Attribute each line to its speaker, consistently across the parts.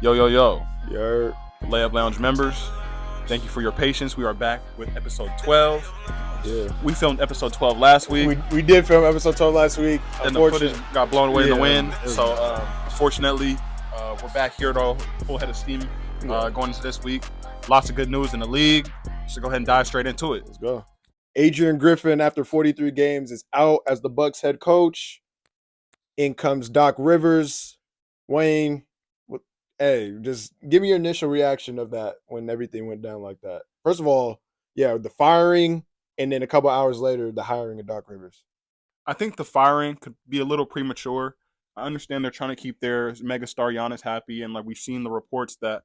Speaker 1: Yo, yo, yo.
Speaker 2: Your
Speaker 1: Layup Lounge members, thank you for your patience. We are back with episode 12.
Speaker 2: yeah.
Speaker 1: We filmed episode 12 last week,
Speaker 2: We did film episode 12 last week.
Speaker 1: and the footage got blown away in the
Speaker 2: Yeah,
Speaker 1: wind.
Speaker 2: it was-
Speaker 1: So, unfortunately, we're back here though, full head of steam
Speaker 2: Yeah.
Speaker 1: going into this week. Lots of good news in the league. So go ahead and dive straight into it.
Speaker 2: Let's go. Adrian Griffin, after 43 games, is out as the Bucks head coach. In comes Doc Rivers. Wayne, hey, just give me your initial reaction of that when everything went down like that. First of all, yeah, the firing, and then a couple hours later, the hiring of Doc Rivers.
Speaker 1: I think the firing could be a little premature. I understand they're trying to keep their megastar Giannis happy, and like we've seen the reports that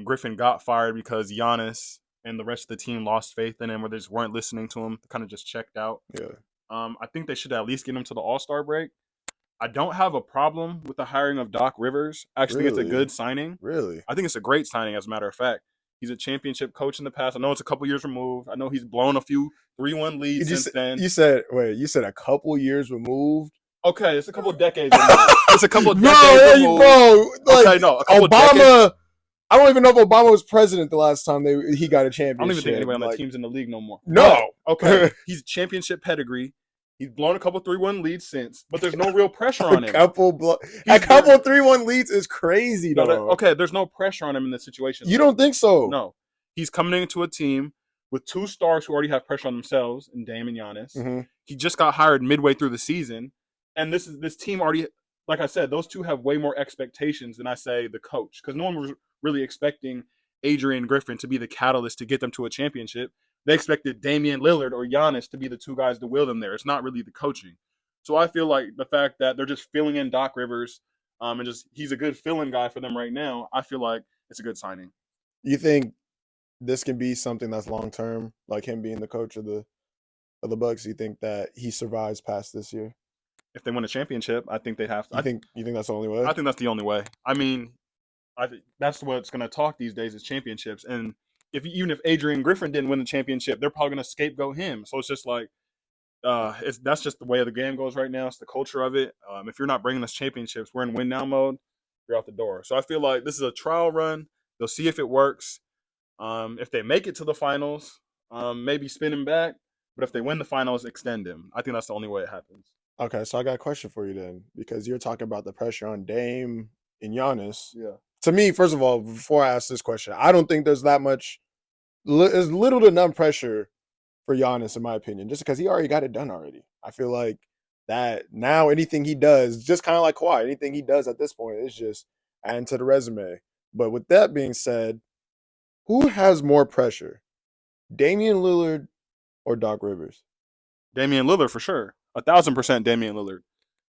Speaker 1: Griffin got fired because Giannis and the rest of the team lost faith in him, or they just weren't listening to him, kind of just checked out.
Speaker 2: Yeah.
Speaker 1: I think they should at least get him to the All-Star break. I don't have a problem with the hiring of Doc Rivers. Actually, it's a
Speaker 2: Really?
Speaker 1: good signing.
Speaker 2: Really?
Speaker 1: I think it's a great signing, as a matter of fact. He's a championship coach in the past. I know it's a couple years removed. I know he's blown a few 3-1 leads since then.
Speaker 2: You said a couple years removed?
Speaker 1: Okay, it's a couple decades removed. It's a couple decades removed.
Speaker 2: Bro, like,
Speaker 1: Okay, no, a couple
Speaker 2: Obama.
Speaker 1: decades.
Speaker 2: I don't even know if Obama was president the last time he got a championship.
Speaker 1: I don't even think anybody on that team's in the league no more.
Speaker 2: No.
Speaker 1: Okay. He's championship pedigree. He's blown a couple 3-1 leads since, but there's no real pressure on him.
Speaker 2: A couple 3-1 leads is crazy, though.
Speaker 1: Okay, there's no pressure on him in this situation.
Speaker 2: You don't think so?
Speaker 1: No. He's coming into a team with two stars who already have pressure on themselves, in Dame and Giannis.
Speaker 2: Mm-hmm.
Speaker 1: He just got hired midway through the season, and this team already, like I said, those two have way more expectations than I say the coach, because no one was really expecting Adrian Griffin to be the catalyst to get them to a championship. They expected Damian Lillard or Giannis to be the two guys to wheel them there. It's not really the coaching. So I feel like the fact that they're just filling in Doc Rivers, and just he's a good fill-in guy for them right now, I feel like it's a good signing.
Speaker 2: You think this can be something that's long term, like him being the coach of the Bucks? You think that he survives past this year?
Speaker 1: If they win a championship, I think they have to.
Speaker 2: You think that's the only way?
Speaker 1: I think that's the only way. I mean, I think that's what's going to talk these days is championships. And even if Adrian Griffin didn't win the championship, they're probably going to scapegoat him. So it's just like that's just the way the game goes right now. It's the culture of it. If you're not bringing us championships, we're in win now mode. You're out the door. So I feel like this is a trial run. They'll see if it works. If they make it to the finals, maybe spin him back. But if they win the finals, extend him. I think that's the only way it happens.
Speaker 2: Okay, so I got a question for you then, because you're talking about the pressure on Dame and Giannis.
Speaker 1: Yeah.
Speaker 2: To me, first of all, before I ask this question, I don't think there's that much. There's little to none pressure for Giannis, in my opinion, just because he already got it done already. I feel like that now anything he does, just kind of like Kawhi, anything he does at this point is just adding to the resume. But with that being said, who has more pressure, Damian Lillard or Doc Rivers?
Speaker 1: Damian Lillard for sure. 1,000% Damian Lillard.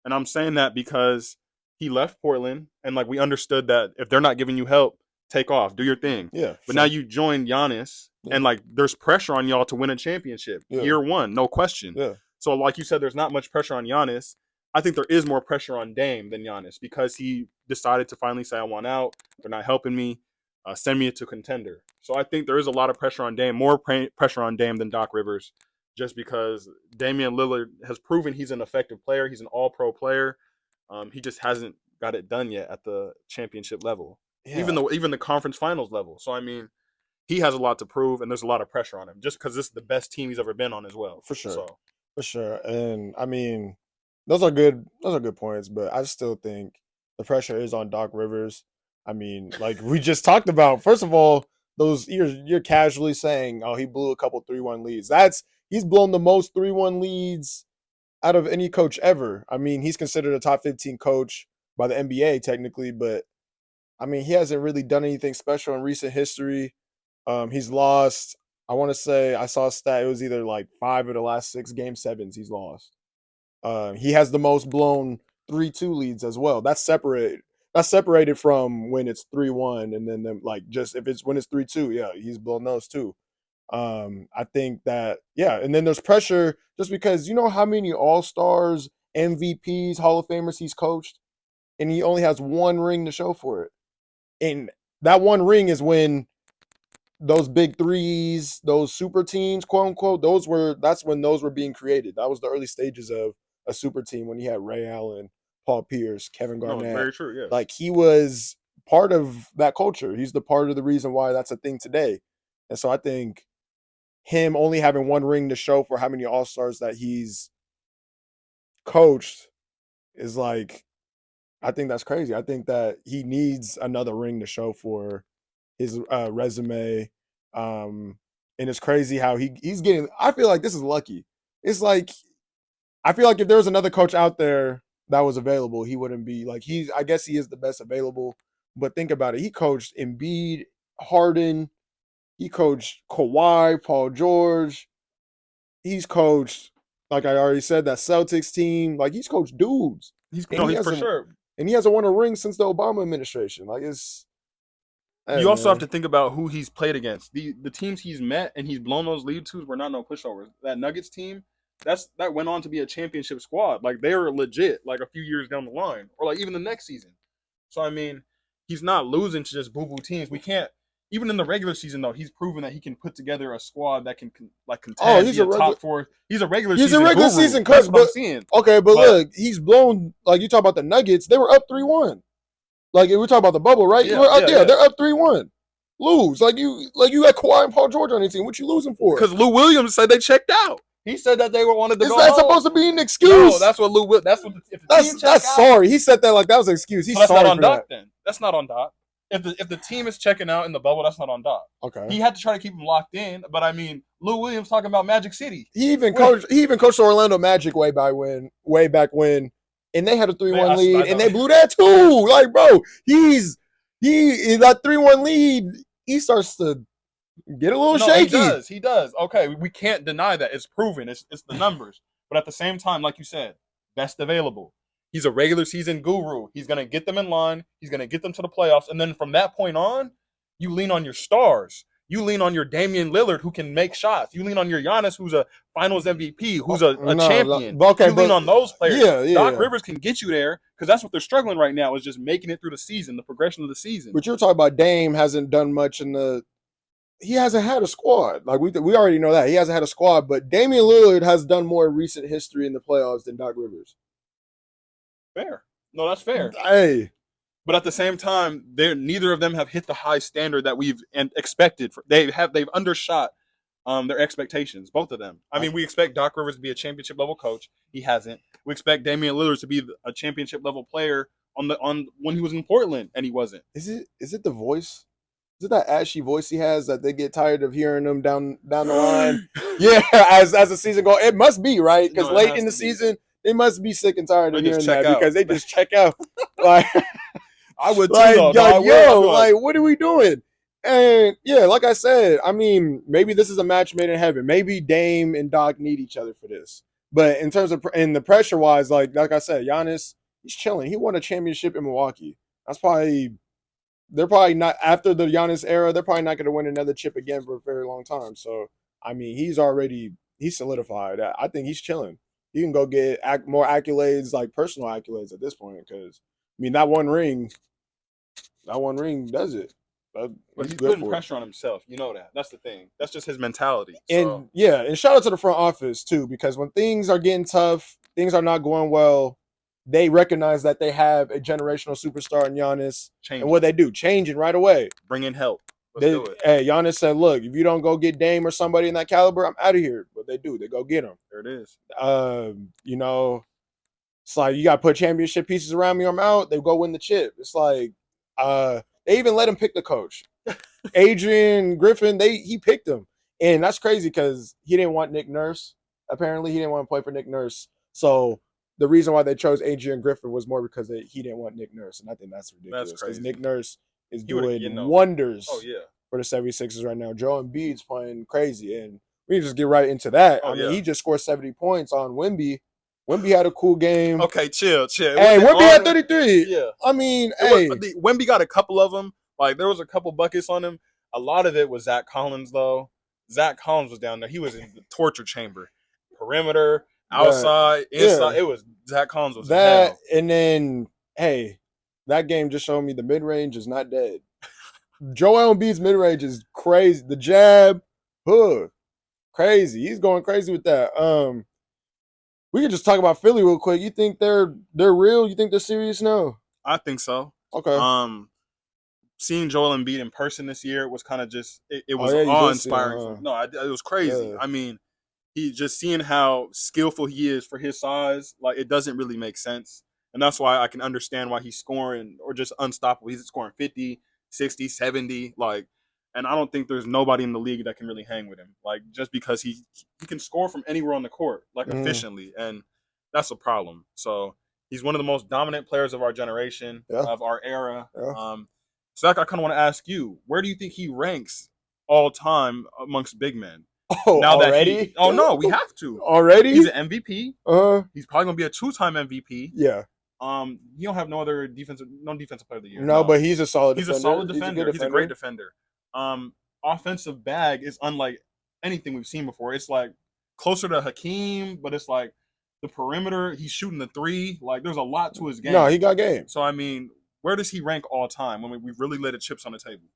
Speaker 1: And I'm saying that because he left Portland and like we understood that if they're not giving you help, take off, do your thing.
Speaker 2: Yeah.
Speaker 1: But now you join Giannis and like there's pressure on y'all to win a championship.
Speaker 2: Yeah.
Speaker 1: Year one, no question.
Speaker 2: Yeah.
Speaker 1: So like you said, there's not much pressure on Giannis. I think there is more pressure on Dame than Giannis because he decided to finally say, I want out. They're not helping me. Send me to contender. So I think there is a lot of pressure on Dame, more pressure on Dame than Doc Rivers, just because Damian Lillard has proven he's an effective player. He's an all-pro player. He just hasn't got it done yet at the championship level, even the conference finals level. So, I mean, he has a lot to prove, and there's a lot of pressure on him just because this is the best team he's ever been on as well.
Speaker 2: For sure.
Speaker 1: So.
Speaker 2: For sure. And, I mean, those are good points, but I still think the pressure is on Doc Rivers. I mean, like we just talked about, first of all, those you're casually saying, oh, he blew a couple 3-1 leads. He's blown the most 3-1 leads out of any coach ever. I mean, he's considered a top 15 coach by the NBA technically, but I mean, he hasn't really done anything special in recent history. He's lost, I want to say, I saw a stat, it was either like 5 of the last 6 game 7s he's lost. He has the most blown 3-2 leads as well. That's separated from when it's 3-1 and then like just if it's when it's 3-2, yeah, he's blown those too. I think that, yeah, and then there's pressure just because you know how many all-stars, MVPs, Hall of Famers he's coached, and he only has one ring to show for it. And that one ring is when those big threes, those super teams, quote unquote, that's when those were being created. That was the early stages of a super team when you had Ray Allen, Paul Pierce, Kevin Garnett.
Speaker 1: No, very true, yeah.
Speaker 2: Like he was part of that culture. He's the part of the reason why that's a thing today. And so I think him only having one ring to show for how many All Stars that he's coached is like, I think that's crazy. I think that he needs another ring to show for his resume. And it's crazy how he's getting. I feel like this is lucky. It's like I feel like if there was another coach out there that was available, he wouldn't be like he's. I guess he is the best available. But think about it. He coached Embiid, Harden. He coached Kawhi, Paul George. He's coached, like I already said, that Celtics team. Like he's coached dudes,
Speaker 1: He's
Speaker 2: and
Speaker 1: no,
Speaker 2: he
Speaker 1: he's for
Speaker 2: hasn't
Speaker 1: sure.
Speaker 2: and he hasn't won a ring since the Obama administration. Like it's, hey
Speaker 1: You also have
Speaker 2: man,
Speaker 1: to think about who he's played against. The teams he's met and he's blown those lead twos were not no pushovers. That Nuggets team, that went on to be a championship squad. Like they were legit. Like a few years down the line, or like even the next season. So I mean, he's not losing to just boo boo teams. We can't. Even in the regular season, though, he's proven that he can put together a squad that can like
Speaker 2: oh,
Speaker 1: contend, be a top four. He's a regular
Speaker 2: he's a
Speaker 1: season
Speaker 2: regular
Speaker 1: guru.
Speaker 2: season
Speaker 1: That's
Speaker 2: coach,
Speaker 1: what I'm
Speaker 2: but
Speaker 1: seeing.
Speaker 2: okay, but
Speaker 1: But
Speaker 2: look, he's blown. Like you talk about the Nuggets, they were up 3-1. Like we're talking about the bubble, right?
Speaker 1: yeah,
Speaker 2: We're up,
Speaker 1: yeah,
Speaker 2: yeah,
Speaker 1: yeah.
Speaker 2: they're up 3-1. Lose like you got Kawhi and Paul George on your team. What you losing for?
Speaker 1: Because Lou Williams said they checked out. He said that they wanted to
Speaker 2: Is
Speaker 1: go
Speaker 2: that
Speaker 1: home.
Speaker 2: supposed to be an
Speaker 1: No,
Speaker 2: excuse?
Speaker 1: that's what Lou. That's what if the team check
Speaker 2: That's
Speaker 1: out.
Speaker 2: sorry. He said that like that was an excuse.
Speaker 1: So
Speaker 2: He's
Speaker 1: that's not
Speaker 2: sorry
Speaker 1: on
Speaker 2: for
Speaker 1: Doc.
Speaker 2: that.
Speaker 1: Then that's not on Doc. If the team is checking out in the bubble, that's not on Doc.
Speaker 2: Okay.
Speaker 1: He had to try to keep him locked in. But I mean, Lou Williams talking about Magic City.
Speaker 2: He even coached the Orlando Magic way back when, and they had a 3-1 lead, and they blew that too. Like, bro, he in that 3-1 lead, he starts to get a little shaky.
Speaker 1: He does. Okay, we can't deny that. It's proven. It's the numbers. But at the same time, like you said, best available. He's a regular season guru. He's gonna get them in line. He's gonna get them to the playoffs, and then from that point on, you lean on your stars. You lean on your Damian Lillard, who can make shots. You lean on your Giannis, who's a Finals MVP, who's a champion.
Speaker 2: Okay,
Speaker 1: you lean on those players.
Speaker 2: Yeah.
Speaker 1: Doc Rivers can get you there because that's what they're struggling right now is just making it through the season, the progression of the season.
Speaker 2: But you're talking about Dame hasn't done much in the. He hasn't had a squad. Like we already know that he hasn't had a squad. But Damian Lillard has done more in recent history in the playoffs than Doc Rivers.
Speaker 1: Fair. No, that's fair.
Speaker 2: Hey.
Speaker 1: But at the same time, neither of them have hit the high standard that we've expected. They've undershot their expectations, both of them. I mean, we expect Doc Rivers to be a championship level coach. He hasn't. We expect Damian Lillard to be a championship level player on when he was in Portland, and he wasn't.
Speaker 2: Is it the voice? Is it that ashy voice he has that they get tired of hearing him down the line? Yeah, as the season goes, it must be right because late in the season they must be sick and tired of hearing that because they just check out. Like
Speaker 1: I would too,
Speaker 2: like,
Speaker 1: though.
Speaker 2: Like what are we doing? And yeah, like I said, I mean, maybe this is a match made in heaven. Maybe Dame and Doc need each other for this. But in terms of in the pressure wise, like I said, Giannis, he's chilling. He won a championship in Milwaukee. They're probably not after the Giannis era. They're probably not going to win another chip again for a very long time. So I mean, he's solidified. I think he's chilling. He can go get more accolades, like personal accolades, at this point. Because I mean, that one ring does it.
Speaker 1: But he's putting pressure on himself. You know that. That's the thing. That's just his mentality.
Speaker 2: And yeah, and shout out to the front office too, because when things are getting tough, things are not going well. They recognize that they have a generational superstar in Giannis, and what they do, changing right away,
Speaker 1: bring in help. Do it.
Speaker 2: Hey, Giannis said, "Look, if you don't go get Dame or somebody in that caliber, I'm out of here." But they do. They go get him.
Speaker 1: There it is.
Speaker 2: You know, it's like you got to put championship pieces around me or I'm out. They go win the chip. It's like they even let him pick the coach. Adrian Griffin, he picked him. And that's crazy because he didn't want Nick Nurse. Apparently, he didn't want to play for Nick Nurse. So the reason why they chose Adrian Griffin was more because he didn't want Nick Nurse. And I think that's ridiculous. Because Nick Nurse is doing wonders for the 76ers right now. Joel Embiid's playing crazy. And we can just get right into that. I mean, he just scored 70 points on Wemby. Wemby had a cool game.
Speaker 1: Okay, chill.
Speaker 2: Hey, Wemby had 33. Yeah. I mean,
Speaker 1: Wemby got a couple of them. Like, there was a couple buckets on him. A lot of it was Zach Collins, though. Zach Collins was down there. He was in the torture chamber. Perimeter, outside, inside. It was Zach Collins was that.
Speaker 2: And then, hey, that game just showed me the mid-range is not dead. Joel Embiid's mid-range is crazy. The jab, crazy. He's going crazy with that. We can just talk about Philly real quick. You think they're real? You think they're serious now?
Speaker 1: I think so.
Speaker 2: Okay.
Speaker 1: seeing Joel Embiid in person this year was kind of just it
Speaker 2: Oh
Speaker 1: was
Speaker 2: yeah, you
Speaker 1: awe
Speaker 2: did see him,
Speaker 1: inspiring for
Speaker 2: huh?
Speaker 1: me. No, it was crazy.
Speaker 2: Yeah.
Speaker 1: I mean, he just seeing how skillful he is for his size, like it doesn't really make sense. And that's why I can understand why he's scoring or just unstoppable. He's scoring 50, 60, 70, like and I don't think there's nobody in the league that can really hang with him. Like just because he can score from anywhere on the court, like
Speaker 2: Mm,
Speaker 1: efficiently. And that's a problem. So he's one of the most dominant players of our generation,
Speaker 2: yeah.
Speaker 1: of our era.
Speaker 2: Yeah.
Speaker 1: So I kind of want to ask you, where do you think he ranks all time amongst big men?
Speaker 2: Oh,
Speaker 1: Now that he,
Speaker 2: already?
Speaker 1: oh no, we have to. He's
Speaker 2: Already?
Speaker 1: an MVP.
Speaker 2: Uh,
Speaker 1: He's probably gonna be a two-time MVP.
Speaker 2: yeah.
Speaker 1: You don't have no defensive player of the year.
Speaker 2: No,
Speaker 1: No,
Speaker 2: but he's a solid
Speaker 1: he's a solid
Speaker 2: defender. He's a good
Speaker 1: defender. He's a great
Speaker 2: defender.
Speaker 1: defender. Offensive bag is unlike anything we've seen before. It's like closer to Hakeem, but it's like the perimeter. He's shooting the three. Like there's a lot to his
Speaker 2: No, he
Speaker 1: game.
Speaker 2: got game.
Speaker 1: So I mean, where does he rank all time when we really lay the chips on the table?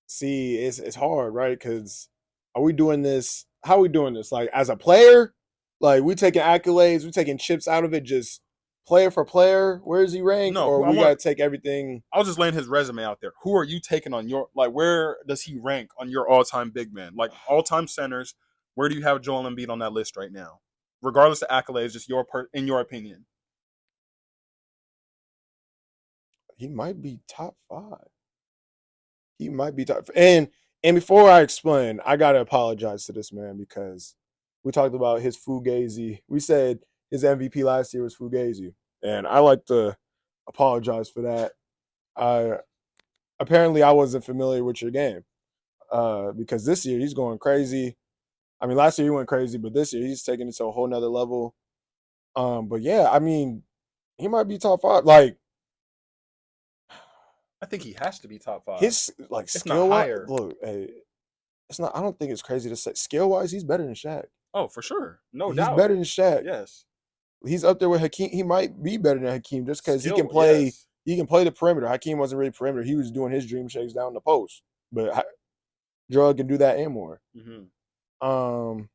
Speaker 2: See, it's hard, right? Because are we doing this? How are we doing this? Like as a player, like we taking accolades, we taking chips out of it, just player for player. Where does he rank?
Speaker 1: No,
Speaker 2: Or
Speaker 1: who I
Speaker 2: we
Speaker 1: want.
Speaker 2: gotta take everything.
Speaker 1: I was just laying his resume out there. Who are you taking on your like? Where does he rank on your all-time big man? Like all-time centers. Where do you have Joel Embiid on that list right now? Regardless of accolades, just in your opinion.
Speaker 2: He might be top 5. He might be top. And before I explain, I gotta apologize to this man because we talked about his fugazi. We said his MVP last year was fugazi, and I like to apologize for that. I apparently I wasn't familiar with your game because this year he's going crazy. I mean, last year he went crazy, but this year he's taking it to a whole nother level. But yeah, I mean, he might be top 5. Like
Speaker 1: I think he has to be top five,
Speaker 2: his like
Speaker 1: if not
Speaker 2: skill wise.
Speaker 1: higher.
Speaker 2: Look, hey, it's not. I don't think it's crazy to say skill wise. He's better than Shaq.
Speaker 1: Oh, for sure, no
Speaker 2: He's
Speaker 1: doubt.
Speaker 2: better than Shaq.
Speaker 1: Yes,
Speaker 2: He's up there with Hakeem. He might be better than Hakeem just because he can
Speaker 1: skill.
Speaker 2: play.
Speaker 1: Yes.
Speaker 2: He can play the perimeter. Hakeem wasn't really perimeter. He was doing his dream shakes down the post. But Drug can do that and more.
Speaker 1: Mm-hmm.
Speaker 2: Um,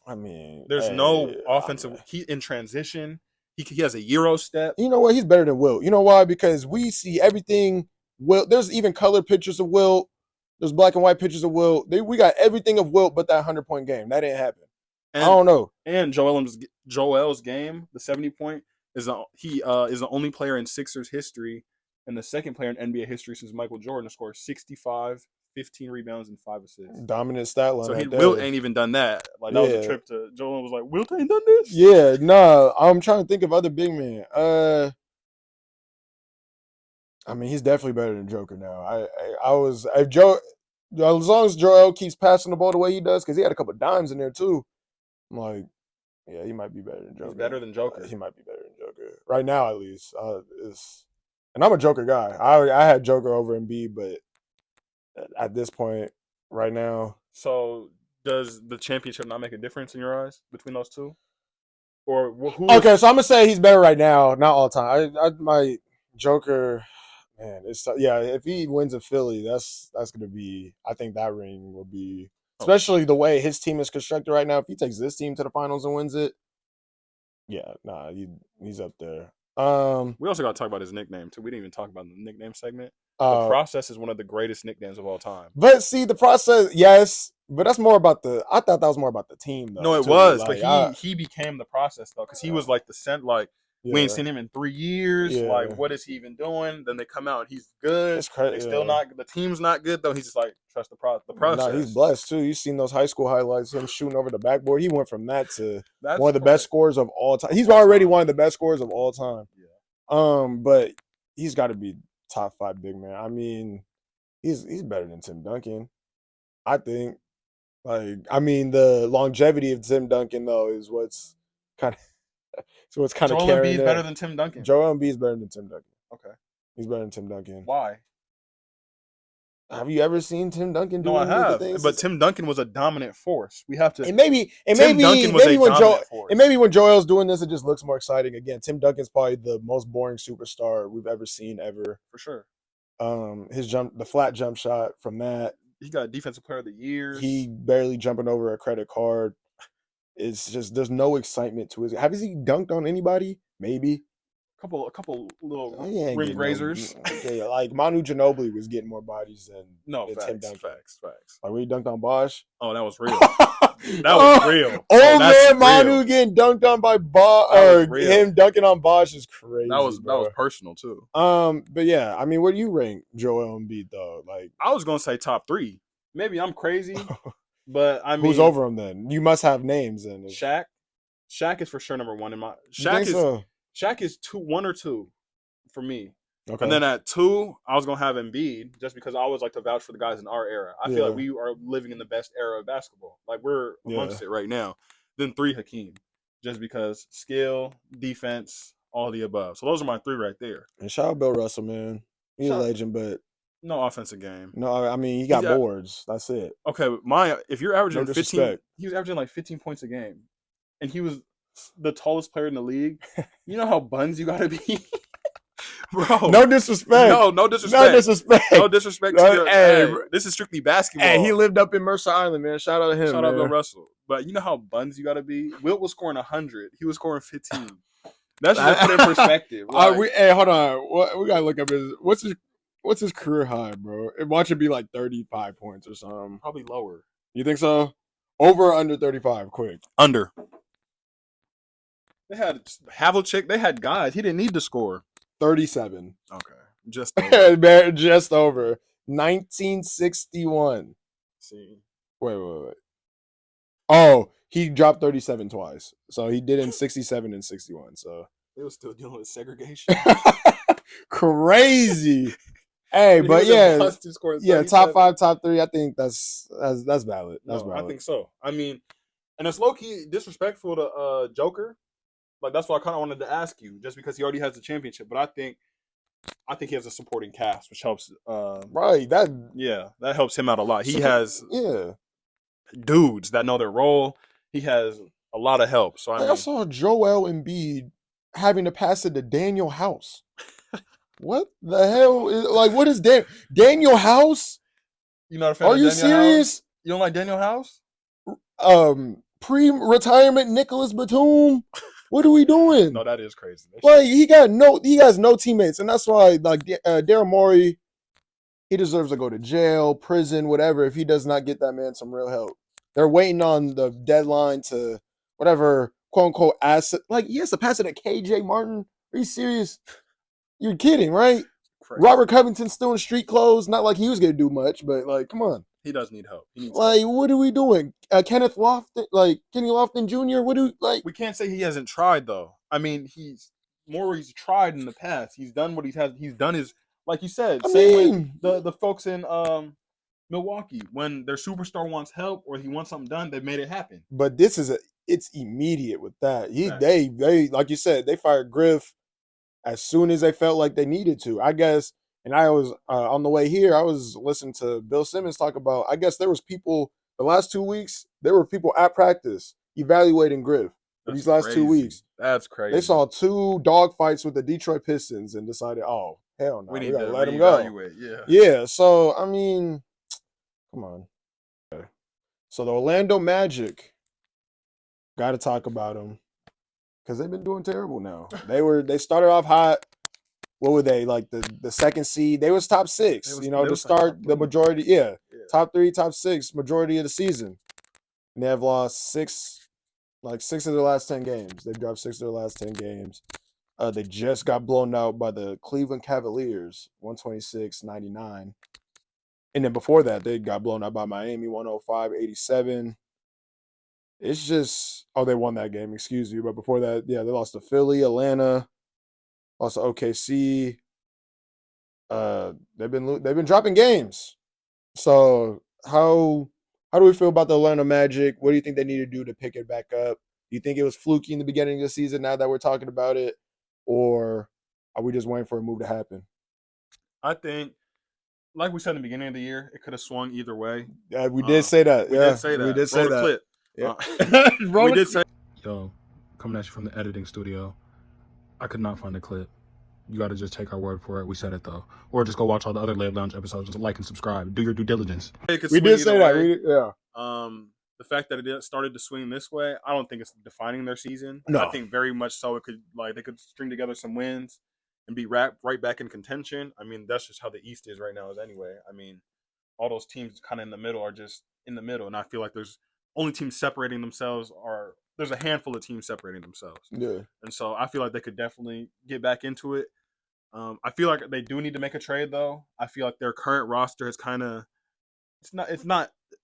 Speaker 2: I mean,
Speaker 1: There's no
Speaker 2: hey,
Speaker 1: offensive. He in transition. He has a Euro step.
Speaker 2: you know what? He's better than Wilt. You know why? Because we see everything. Wilt. There's even color pictures of Wilt. There's black and white pictures of Wilt. We got everything of Wilt, but that 100-point game that didn't happen. I
Speaker 1: And
Speaker 2: don't know.
Speaker 1: Joel's game, the 70 point, is the only player in Sixers history and the second player in NBA history since Michael Jordan to score 65, 15 rebounds, and 5 assists.
Speaker 2: Dominant stat line
Speaker 1: So
Speaker 2: right
Speaker 1: Wilt
Speaker 2: there.
Speaker 1: ain't even done that. Like that was a
Speaker 2: Yeah,
Speaker 1: trip to Joel was like, Wilt ain't done this.
Speaker 2: yeah. Nah, I'm trying to think of other big men. I mean, he's definitely better than Joker now. I was if Joe as long as Joel keeps passing the ball the way he does, because he had a couple dimes in there too. I'm like, yeah, he might be better than
Speaker 1: He's
Speaker 2: Joker.
Speaker 1: better than Joker.
Speaker 2: He might be better than Joker right now, at least. And I'm a Joker guy. I had Joker over Embiid, but at this point, right now,
Speaker 1: So does the championship not make a difference in your eyes between those two? Or who
Speaker 2: okay.
Speaker 1: is
Speaker 2: So I'm gonna say he's better right now, not all time. I my Joker. Man, it's yeah. If he wins a Philly, that's gonna be. I think that ring will be,
Speaker 1: oh,
Speaker 2: especially the way his team is constructed right now. If he takes this team to the finals and wins it, yeah, nah, he's up there.
Speaker 1: we also got to talk about his nickname too. We didn't even talk about the nickname segment. The
Speaker 2: Uh,
Speaker 1: process is one of the greatest nicknames of all time.
Speaker 2: but see the process, yes, but that's more about the. I thought that was more about the team
Speaker 1: No,
Speaker 2: though
Speaker 1: it
Speaker 2: too.
Speaker 1: was, but
Speaker 2: Like I,
Speaker 1: he became the process though, because he was like the scent. Like we ain't
Speaker 2: yeah,
Speaker 1: seen him in 3 years. Like
Speaker 2: yeah,
Speaker 1: what is he even doing? Then they come out and he's good.
Speaker 2: it's crazy.
Speaker 1: They still
Speaker 2: Yeah.
Speaker 1: not. The team's not good though. He's just like trust the
Speaker 2: Nah, he's
Speaker 1: process.
Speaker 2: blessed too. You seen those high school highlights, him shooting over the backboard. He went from that to one
Speaker 1: That's
Speaker 2: of the best
Speaker 1: correct.
Speaker 2: scorers of all time.
Speaker 1: Of
Speaker 2: He's
Speaker 1: all
Speaker 2: already
Speaker 1: time.
Speaker 2: one of the best scorers of all time.
Speaker 1: Yeah.
Speaker 2: But he's got to be top 5 big man. I mean, he's better than Tim Duncan. I think. Like, I mean, the longevity of Tim Duncan though is kind of what's kind of
Speaker 1: Joel
Speaker 2: carrying
Speaker 1: Embiid's better
Speaker 2: it.
Speaker 1: than Tim Duncan.
Speaker 2: Joel Embiid is better than Tim Duncan.
Speaker 1: Okay.
Speaker 2: He's better than Tim Duncan.
Speaker 1: Why?
Speaker 2: Have you ever seen Tim Duncan
Speaker 1: No,
Speaker 2: do
Speaker 1: I
Speaker 2: any of the
Speaker 1: have.
Speaker 2: things?
Speaker 1: But Tim Duncan was a dominant force. We have to.
Speaker 2: And maybe and
Speaker 1: Tim
Speaker 2: maybe
Speaker 1: Duncan was a
Speaker 2: maybe when
Speaker 1: dominant force
Speaker 2: Joel's doing this, it just looks more exciting. Again, Tim Duncan's probably the most boring superstar we've ever seen ever.
Speaker 1: for sure.
Speaker 2: The flat jump shot from that,
Speaker 1: He got defensive player of the years.
Speaker 2: he barely jumping over a credit card. it's just there's no excitement to his. Have he dunked on anybody? Maybe.
Speaker 1: A couple little
Speaker 2: He ain't
Speaker 1: rim
Speaker 2: getting no.
Speaker 1: grazers.
Speaker 2: Yeah, like Manu Ginobili was getting more bodies
Speaker 1: No,
Speaker 2: than Tim
Speaker 1: facts,
Speaker 2: Duncan.
Speaker 1: facts, facts.
Speaker 2: Like when he dunked on Bosch.
Speaker 1: Oh, that was real. That was real.
Speaker 2: Old
Speaker 1: That's
Speaker 2: man Manu
Speaker 1: real.
Speaker 2: getting dunked on by Bosch,
Speaker 1: That was
Speaker 2: or
Speaker 1: real.
Speaker 2: him dunking on Bosch is crazy,
Speaker 1: That was
Speaker 2: bro.
Speaker 1: personal too.
Speaker 2: But yeah, I mean, where do you rank Joel Embiid though? Like,
Speaker 1: I was gonna say top 3. Maybe I'm crazy, but I
Speaker 2: who's
Speaker 1: mean,
Speaker 2: over him then? You must have names then.
Speaker 1: Shaq. Shaq is for sure number 1 in my.
Speaker 2: You think so?
Speaker 1: Shaq is 1 or 2 for me.
Speaker 2: Okay.
Speaker 1: And then at 2, I was gonna have Embiid just because I always like to vouch for the guys in our era. I feel like we are living in the best era of basketball. Like we're amongst it right now. Then 3, Hakeem, just because skill, defense, all the above. So those are my 3 right there.
Speaker 2: And shout out Bill Russell, man. He's a legend, but
Speaker 1: no offensive game.
Speaker 2: No, I mean he got boards. That's it.
Speaker 1: Okay, if you're averaging 15, he was averaging like 15 points a game, and he was the tallest player in the league. You know how buns you gotta be. Bro,
Speaker 2: no disrespect.
Speaker 1: No disrespect.
Speaker 2: No disrespect.
Speaker 1: No disrespect. Hey, this is strictly basketball.
Speaker 2: Hey, he lived up in Mercer Island, man. Shout out to him.
Speaker 1: Shout out Bill Russell. But you know how buns you gotta be. Wilt was scoring 100. He was scoring 15. That's just to put in perspective. Like,
Speaker 2: hey, hold on. We gotta look up what's his career high, bro. Watch it be like 35 points or something.
Speaker 1: Probably lower.
Speaker 2: You think so? Over or under 35? Quick.
Speaker 1: Under. They had Havlicek. They had guys. He didn't need to score.
Speaker 2: 37.
Speaker 1: Okay. Just over.
Speaker 2: Just over. 1961.
Speaker 1: See.
Speaker 2: Wait. Oh, he dropped 37 twice. So he did in 67 and 61. So
Speaker 1: they were still dealing with segregation.
Speaker 2: Crazy. Hey, but yeah, top 5, top 3. I think that's valid. That's valid.
Speaker 1: I think so. I mean, and it's low key disrespectful to Joker. Like that's why I kind of wanted to ask you, just because he already has the championship. But I think he has a supporting cast, which helps.
Speaker 2: Right.
Speaker 1: That helps him out a lot. He has dudes that know their role. He has a lot of help. So I
Speaker 2: saw Joel Embiid having to pass it to Daniel House. What the hell is what is Daniel House?
Speaker 1: You not a fan?
Speaker 2: Are you serious?
Speaker 1: House? You don't like Daniel House?
Speaker 2: Pre-retirement Nicholas Batum. What are we doing?
Speaker 1: No, that is crazy.
Speaker 2: He has no teammates, and that's why Daryl Morey, he deserves to go to jail, prison, whatever, if he does not get that man some real help. They're waiting on the deadline to whatever quote unquote asset. He has to pass it to KJ Martin. Are you serious? You're kidding, right? Crazy. Robert Covington's still in street clothes. Not like he was gonna do much, but come on.
Speaker 1: He does need help. He needs
Speaker 2: help. What are we doing? Kenneth Lofton, Kenny Lofton Jr. What do
Speaker 1: We can't say he hasn't tried though. I mean, he's tried in the past. He's done what he's done his, like you said. Same with the folks in Milwaukee. When their superstar wants help or he wants something done, they've made it happen.
Speaker 2: But this is it's immediate with that. They like you said, they fired Griff as soon as they felt like they needed to. I guess. And I was on the way here, I was listening to Bill Simmons talk about, I guess there was people, the last 2 weeks, there were people at practice evaluating Griff for these last 2 weeks.
Speaker 1: That's crazy.
Speaker 2: They saw 2 dog fights with the Detroit Pistons and decided, oh, hell no, we gotta let him go. Yeah, so, I mean, come on. Okay. So the Orlando Magic, got to talk about them because they've been doing terrible now. They started off hot. What were they, the second seed? They was top 6, to start the majority. Yeah, top 3, top 6, majority of the season. And they have lost 6 of their last 10 games. They've dropped 6 of their last 10 games. They just got blown out by the Cleveland Cavaliers, 126-99. And then before that, they got blown out by Miami, 105-87. It's just, they won that game, excuse me. But before that, they lost to Philly, Atlanta. Also, OKC, they've been dropping games. So how do we feel about the Orlando Magic? What do you think they need to do to pick it back up? Do you think it was fluky in the beginning of the season now that we're talking about it? Or are we just waiting for a move to happen?
Speaker 1: I think, like we said in the beginning of the year, it could have swung either way.
Speaker 2: We did say that.
Speaker 1: We did say that.
Speaker 2: We did say that.
Speaker 1: Clip.
Speaker 2: Yeah.
Speaker 1: We did say.
Speaker 3: Yo, coming at you from the editing studio. I could not find the clip. You got to just take our word for it. We said it though, or just go watch all the other Lab Lounge episodes. Just like and subscribe. Do your due diligence.
Speaker 2: We did say that. The
Speaker 1: the fact that it started to swing this way, I don't think it's defining their season. I
Speaker 2: No.
Speaker 1: think very much so it could they could string together some wins and be right back in contention. I mean, that's just how the East is right now. Is anyway. I mean, all those teams kind of in the middle are just in the middle, and I feel like there's only teams separating themselves are there's a handful of teams separating themselves,
Speaker 2: Yeah.
Speaker 1: and so I feel like they could definitely get back into it. I feel like they do need to make a trade though. I feel like their current roster is kind of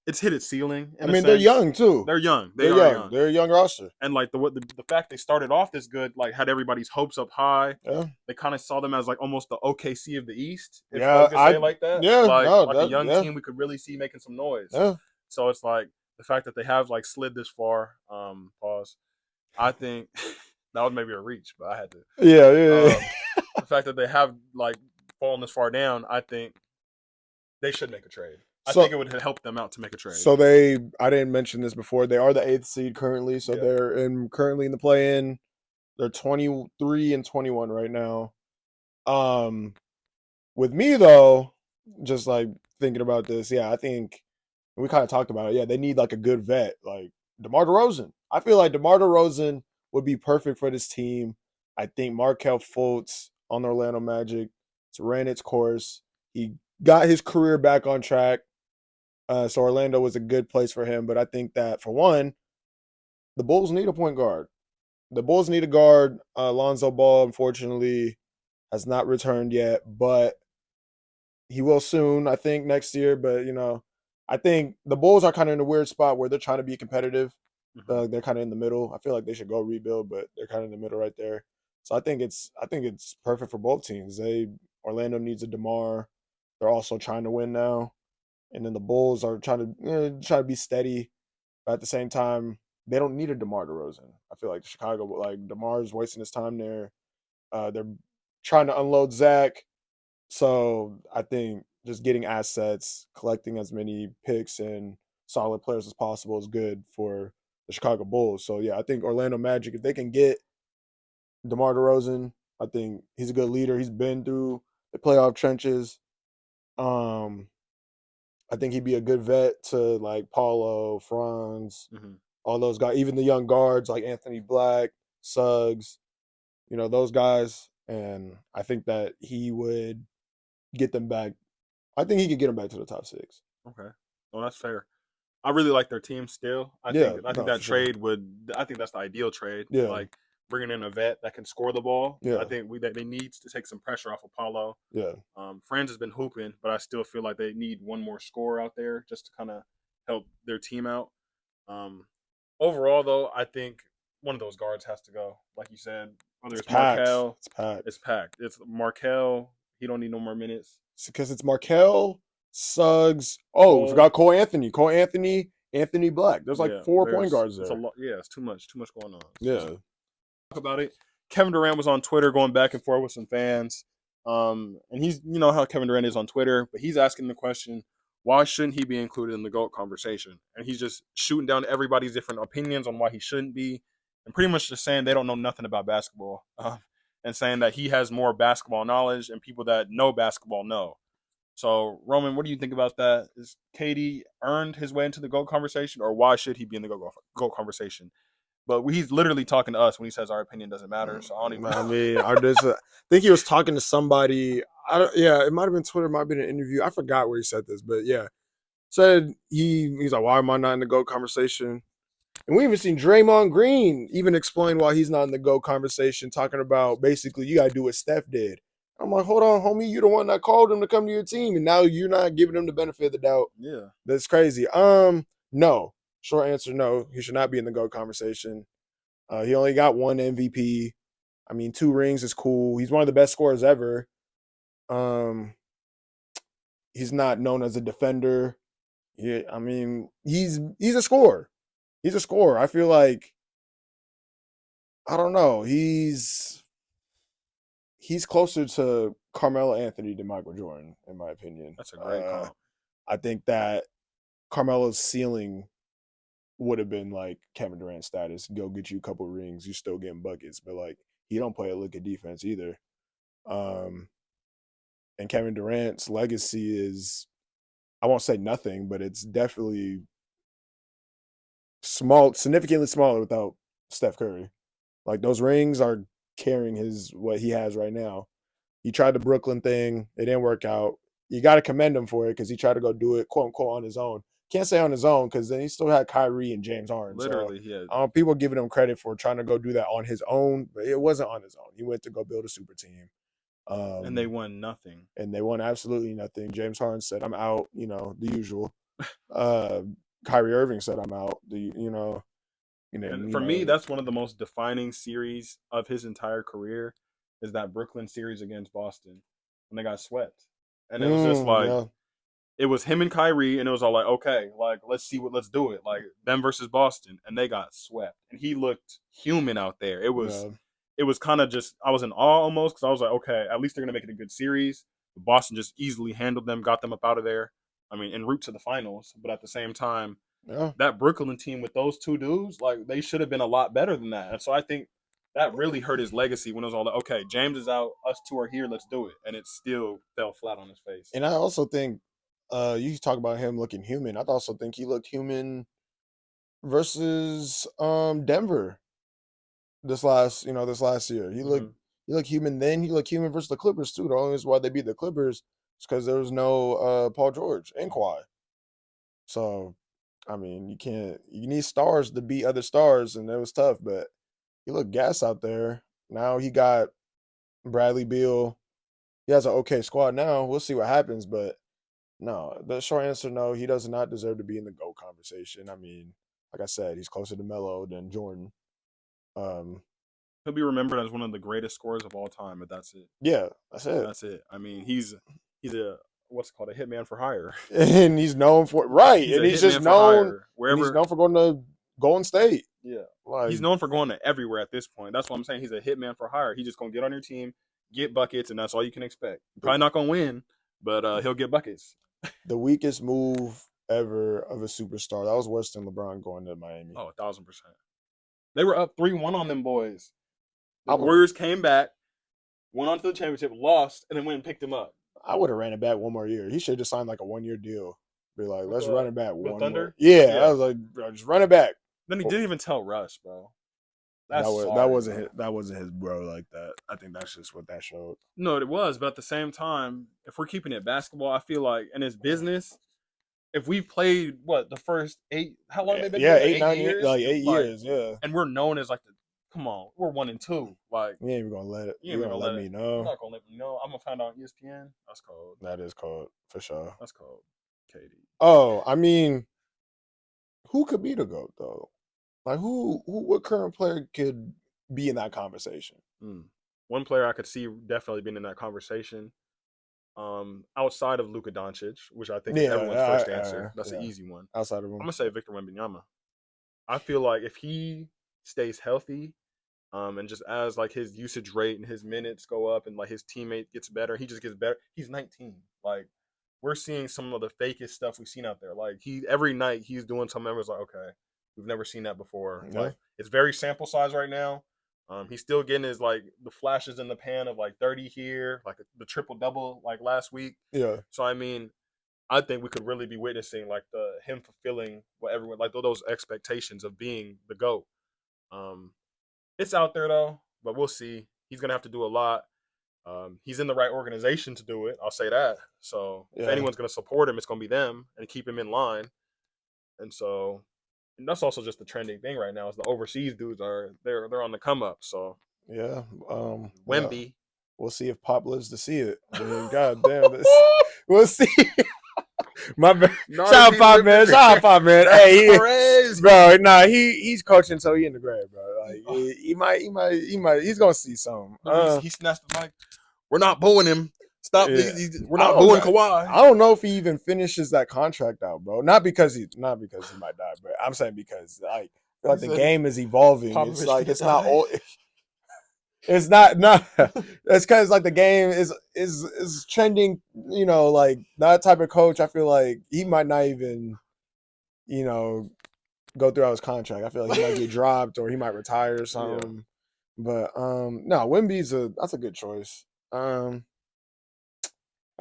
Speaker 1: it's hit its ceiling
Speaker 2: I
Speaker 1: in a
Speaker 2: mean, they're
Speaker 1: sense.
Speaker 2: young too.
Speaker 1: They're young. They
Speaker 2: They're
Speaker 1: are
Speaker 2: young.
Speaker 1: young.
Speaker 2: They're a young roster.
Speaker 1: And like the fact they started off this good, like had everybody's hopes up high.
Speaker 2: Yeah.
Speaker 1: They kind of saw them as like almost the OKC of the East, if
Speaker 2: Yeah.
Speaker 1: we could say it like that.
Speaker 2: Yeah. No.
Speaker 1: Like a
Speaker 2: That.
Speaker 1: young
Speaker 2: Yeah.
Speaker 1: team we could really see making some noise.
Speaker 2: Yeah.
Speaker 1: So it's like the fact that they have like slid this far. Pause. I think that was maybe a reach, but I had to.
Speaker 2: Yeah. Yeah.
Speaker 1: The fact that they have like fallen this far down, I think they should make a trade. I think it would help them out to make a trade.
Speaker 2: So I didn't mention this before. They are the 8th seed currently, so they're currently in the play-in. They're 23 and 21 right now. With me though, just like thinking about this, I think we kind of talked about it. Yeah, they need like a good vet, like DeMar DeRozan. I feel like DeMar DeRozan would be perfect for this team. I think Markelle Fultz on the Orlando Magic, it's ran its course. He got his career back on track. So Orlando was a good place for him. But I think that, for one, the Bulls need a point guard. The Bulls need a guard. Lonzo Ball, unfortunately, has not returned yet, but he will soon, I think, next year. But, I think the Bulls are kind of in a weird spot where they're trying to be competitive.
Speaker 1: Mhm.
Speaker 2: They're kind of in the middle. I feel like they should go rebuild, but they're kind of in the middle right there. So I think it's perfect for both teams. Orlando needs a DeMar. They're also trying to win now. And then the Bulls are trying to be steady, but at the same time, they don't need a DeMar DeRozan. I feel like Chicago, like DeMar's wasting his time there. They're trying to unload Zach, so I think just getting assets, collecting as many picks and solid players as possible is good for the Chicago Bulls. So I think Orlando Magic, if they can get DeMar DeRozan, I think he's a good leader. He's been through the playoff trenches. Um, I think he'd be a good vet to like Paulo, Franz, all those guys, even the young guards like Anthony Black, Suggs, those guys. And I think that he would get them back. I think he could get them back to the top 6.
Speaker 1: Okay. Well, that's fair. I really like their team still. I think that trade I think that's the ideal trade.
Speaker 2: Yeah.
Speaker 1: Like bringing in a vet that can score the ball.
Speaker 2: Yeah.
Speaker 1: I think they need to take some pressure off of Paulo.
Speaker 2: Yeah.
Speaker 1: Franz has been hooping, but I still feel like they need one more scorer out there just to kind of help their team out. Overall, though, I think one of those guards has to go. Like you said, whether it's Markelle, it's packed. It's Markelle. He don't need no more minutes.
Speaker 2: Because it's Markelle, Suggs. Oh, we forgot Cole Anthony. Anthony Black. There's like 4 point guards there.
Speaker 1: It's too much going on.
Speaker 2: Yeah.
Speaker 1: Talk about it. Kevin Durant was on Twitter going back and forth with some fans. And he's, how Kevin Durant is on Twitter, but he's asking the question, why shouldn't he be included in the GOAT conversation? And he's just shooting down everybody's different opinions on why he shouldn't be, and pretty much just saying they don't know nothing about basketball, and saying that he has more basketball knowledge and people that know basketball know. So, Roman, what do you think about that? Is KD earned his way into the GOAT conversation, or why should he be in the GOAT conversation? But he's literally talking to us when he says our opinion doesn't matter. So I don't even know.
Speaker 2: I mean, I think he was talking to somebody. It might have been Twitter, might have been an interview. I forgot where he said this, but said he's like, why am I not in the GOAT conversation? And we even seen Draymond Green even explain why he's not in the GOAT conversation, talking about basically you gotta do what Steph did. I'm like, hold on, homie, you're the one that called him to come to your team, and now you're not giving him the benefit of the doubt.
Speaker 1: Yeah,
Speaker 2: that's crazy. No. Short answer, no. He should not be in the GOAT conversation. He only got 1 MVP. I mean, 2 rings is cool. He's one of the best scorers ever. He's not known as a defender. I mean, he's a scorer. He's a scorer. I feel like, I don't know. He's closer to Carmelo Anthony than Michael Jordan, in my opinion.
Speaker 1: That's a great call.
Speaker 2: I think that Carmelo's ceiling would have been like Kevin Durant status. Go get you a couple rings. You still getting buckets, but like he don't play a lick of defense either. And Kevin Durant's legacy is, I won't say nothing, but it's definitely significantly smaller without Steph Curry. Like those rings are carrying his what he has right now. He tried the Brooklyn thing, it didn't work out. You got to commend him for it because he tried to go do it, quote unquote, on his own. Can't say on his own because then he still had Kyrie and James Harden. So
Speaker 1: Literally, he had,
Speaker 2: people giving him credit for trying to go do that on his own, but it wasn't on his own. He went to go build a super team.
Speaker 1: and they won nothing.
Speaker 2: And they won absolutely nothing. James Harden said, "I'm out." The usual. Uh, Kyrie Irving said, "I'm out."
Speaker 1: And for me, that's one of the most defining series of his entire career is that Brooklyn series against Boston when they got swept. And it was just like
Speaker 2: yeah,
Speaker 1: it was him and Kyrie, and it was all like, okay, like let's do it, like them versus Boston, and they got swept. And he looked human out there.
Speaker 2: yeah.
Speaker 1: It was kind of just I was in awe almost because I was like, okay, at least they're gonna make it a good series. Boston just easily handled them, got them up out of there. I mean, en route to the finals, but at the same time,
Speaker 2: Yeah.
Speaker 1: that Brooklyn team with those two dudes, like they should have been a lot better than that. And so I think that really hurt his legacy when it was all like, okay, James is out, us two are here, let's do it, and it still fell flat on his face.
Speaker 2: And I also think you talk about him looking human. I also think he looked human versus Denver this last year.
Speaker 1: Mm-hmm.
Speaker 2: He looked human then. He looked human versus the Clippers too. The only reason why they beat the Clippers is because there was no Paul George and Kawhi. So I mean, you need stars to beat other stars, and it was tough, but he looked gas out there. Now he got Bradley Beal. He has an okay squad now. We'll see what happens, but no, the short answer, no, he does not deserve to be in the GOAT conversation. I mean, like I said, he's closer to Melo than Jordan. Um,
Speaker 1: He'll be remembered as one of the greatest scorers of all time, but that's it.
Speaker 2: yeah, that's it.
Speaker 1: That's it. I mean, he's a what's it called a hitman for hire.
Speaker 2: And he's known for right,
Speaker 1: He's
Speaker 2: and
Speaker 1: a
Speaker 2: he's just
Speaker 1: hitman for
Speaker 2: known,
Speaker 1: hire
Speaker 2: and he's
Speaker 1: wherever.
Speaker 2: known for going to Golden State.
Speaker 1: Yeah,
Speaker 2: Like,
Speaker 1: he's known for going to everywhere at this point. That's what I'm saying. He's a hitman for hire. He's just gonna get on your team, get buckets, and that's all you can expect. Probably not gonna win, but he'll get buckets.
Speaker 2: the weakest move ever of a superstar. That was worse than LeBron going to Miami.
Speaker 1: Oh, 1,000%. They were up 3-1 on them boys. The
Speaker 2: I would
Speaker 1: Warriors came back, went on to the championship, lost, and then went and picked him up.
Speaker 2: I would have ran it back one more year. He should have just signed like a 1 year deal. Be like,
Speaker 1: With
Speaker 2: let's
Speaker 1: the
Speaker 2: run it back
Speaker 1: with
Speaker 2: one more.
Speaker 1: Thunder.
Speaker 2: Yeah, I
Speaker 1: Yeah.
Speaker 2: was like, bro, just run it back.
Speaker 1: Then he didn't even tell Russ, bro. That's
Speaker 2: That
Speaker 1: sorry,
Speaker 2: wasn't
Speaker 1: bro.
Speaker 2: that wasn't his bro like that. I think that's just what that showed.
Speaker 1: No, it was, but at the same time, if we're keeping it basketball, I feel like in his business, if we've played what the first 8, how long they been
Speaker 2: Yeah,
Speaker 1: together?
Speaker 2: eight,
Speaker 1: Eight
Speaker 2: 9 years,
Speaker 1: years,
Speaker 2: like 8 years. Yeah,
Speaker 1: and we're known as like the. Come on, we're 1 and 2. Like
Speaker 2: you ain't even gonna let it.
Speaker 1: you
Speaker 2: You
Speaker 1: ain't even
Speaker 2: gonna
Speaker 1: gonna
Speaker 2: let
Speaker 1: let
Speaker 2: me
Speaker 1: it. You're
Speaker 2: know.
Speaker 1: not gonna let me know. I'm gonna find out on ESPN. That's cold.
Speaker 2: That is cold for sure.
Speaker 1: That's cold. KD.
Speaker 2: Oh, I mean, who could be the goat though? Like what current player could be in that conversation?
Speaker 1: One player I could see definitely being in that conversation. Outside of Luka Doncic, which I think is everyone's first answer. That's an
Speaker 2: yeah.
Speaker 1: easy one.
Speaker 2: Outside of
Speaker 1: I'm
Speaker 2: him,
Speaker 1: gonna say Victor Wembanyama. I feel like if he stays healthy, and just as like his usage rate and his minutes go up and like his teammate gets better, he just gets better. He's 19. Like we're seeing some of the fakest stuff we've seen out there. Like he every night he's doing something. Everyone's like, okay, we've never seen that before.
Speaker 2: yeah,
Speaker 1: Like it's very sample size right now. He's still getting his like the flashes in the pan of like 30 here, like the triple double like last week.
Speaker 2: yeah,
Speaker 1: So I mean, I think we could really be witnessing like the him fulfilling what everyone like those expectations of being the GOAT. Um, it's out there though, but we'll see. He's gonna have to do a lot. He's in the right organization to do it. I'll say that. So if
Speaker 2: yeah,
Speaker 1: anyone's gonna support him, it's gonna be them and keep him in line. And so, and that's also just the trending thing right now. Is the overseas dudes are they're on the come up. So
Speaker 2: yeah. Yeah.
Speaker 1: Wemby,
Speaker 2: We'll see if Pop lives to see it. I mean, God damn this. We'll see. My bad. Shout out Pop, man. Shout out Pop, man. Hey, bro. Nah, he's coaching, so he in the grade, bro. Like he might. He's gonna see something.
Speaker 1: He snatched the mic. We're not booing him. Stop.
Speaker 2: Yeah.
Speaker 1: We're not booing Kawhi.
Speaker 2: I don't know if he even finishes that contract out, bro. Not because he might die, but I'm saying because like I feel like the game is evolving. It's like it's not old. It's not. It's because like the game is trending. Like that type of coach. I feel like he might not even go throughout his contract. I feel like he might get dropped or he might retire or something. But no, Wimby's that's a good choice. I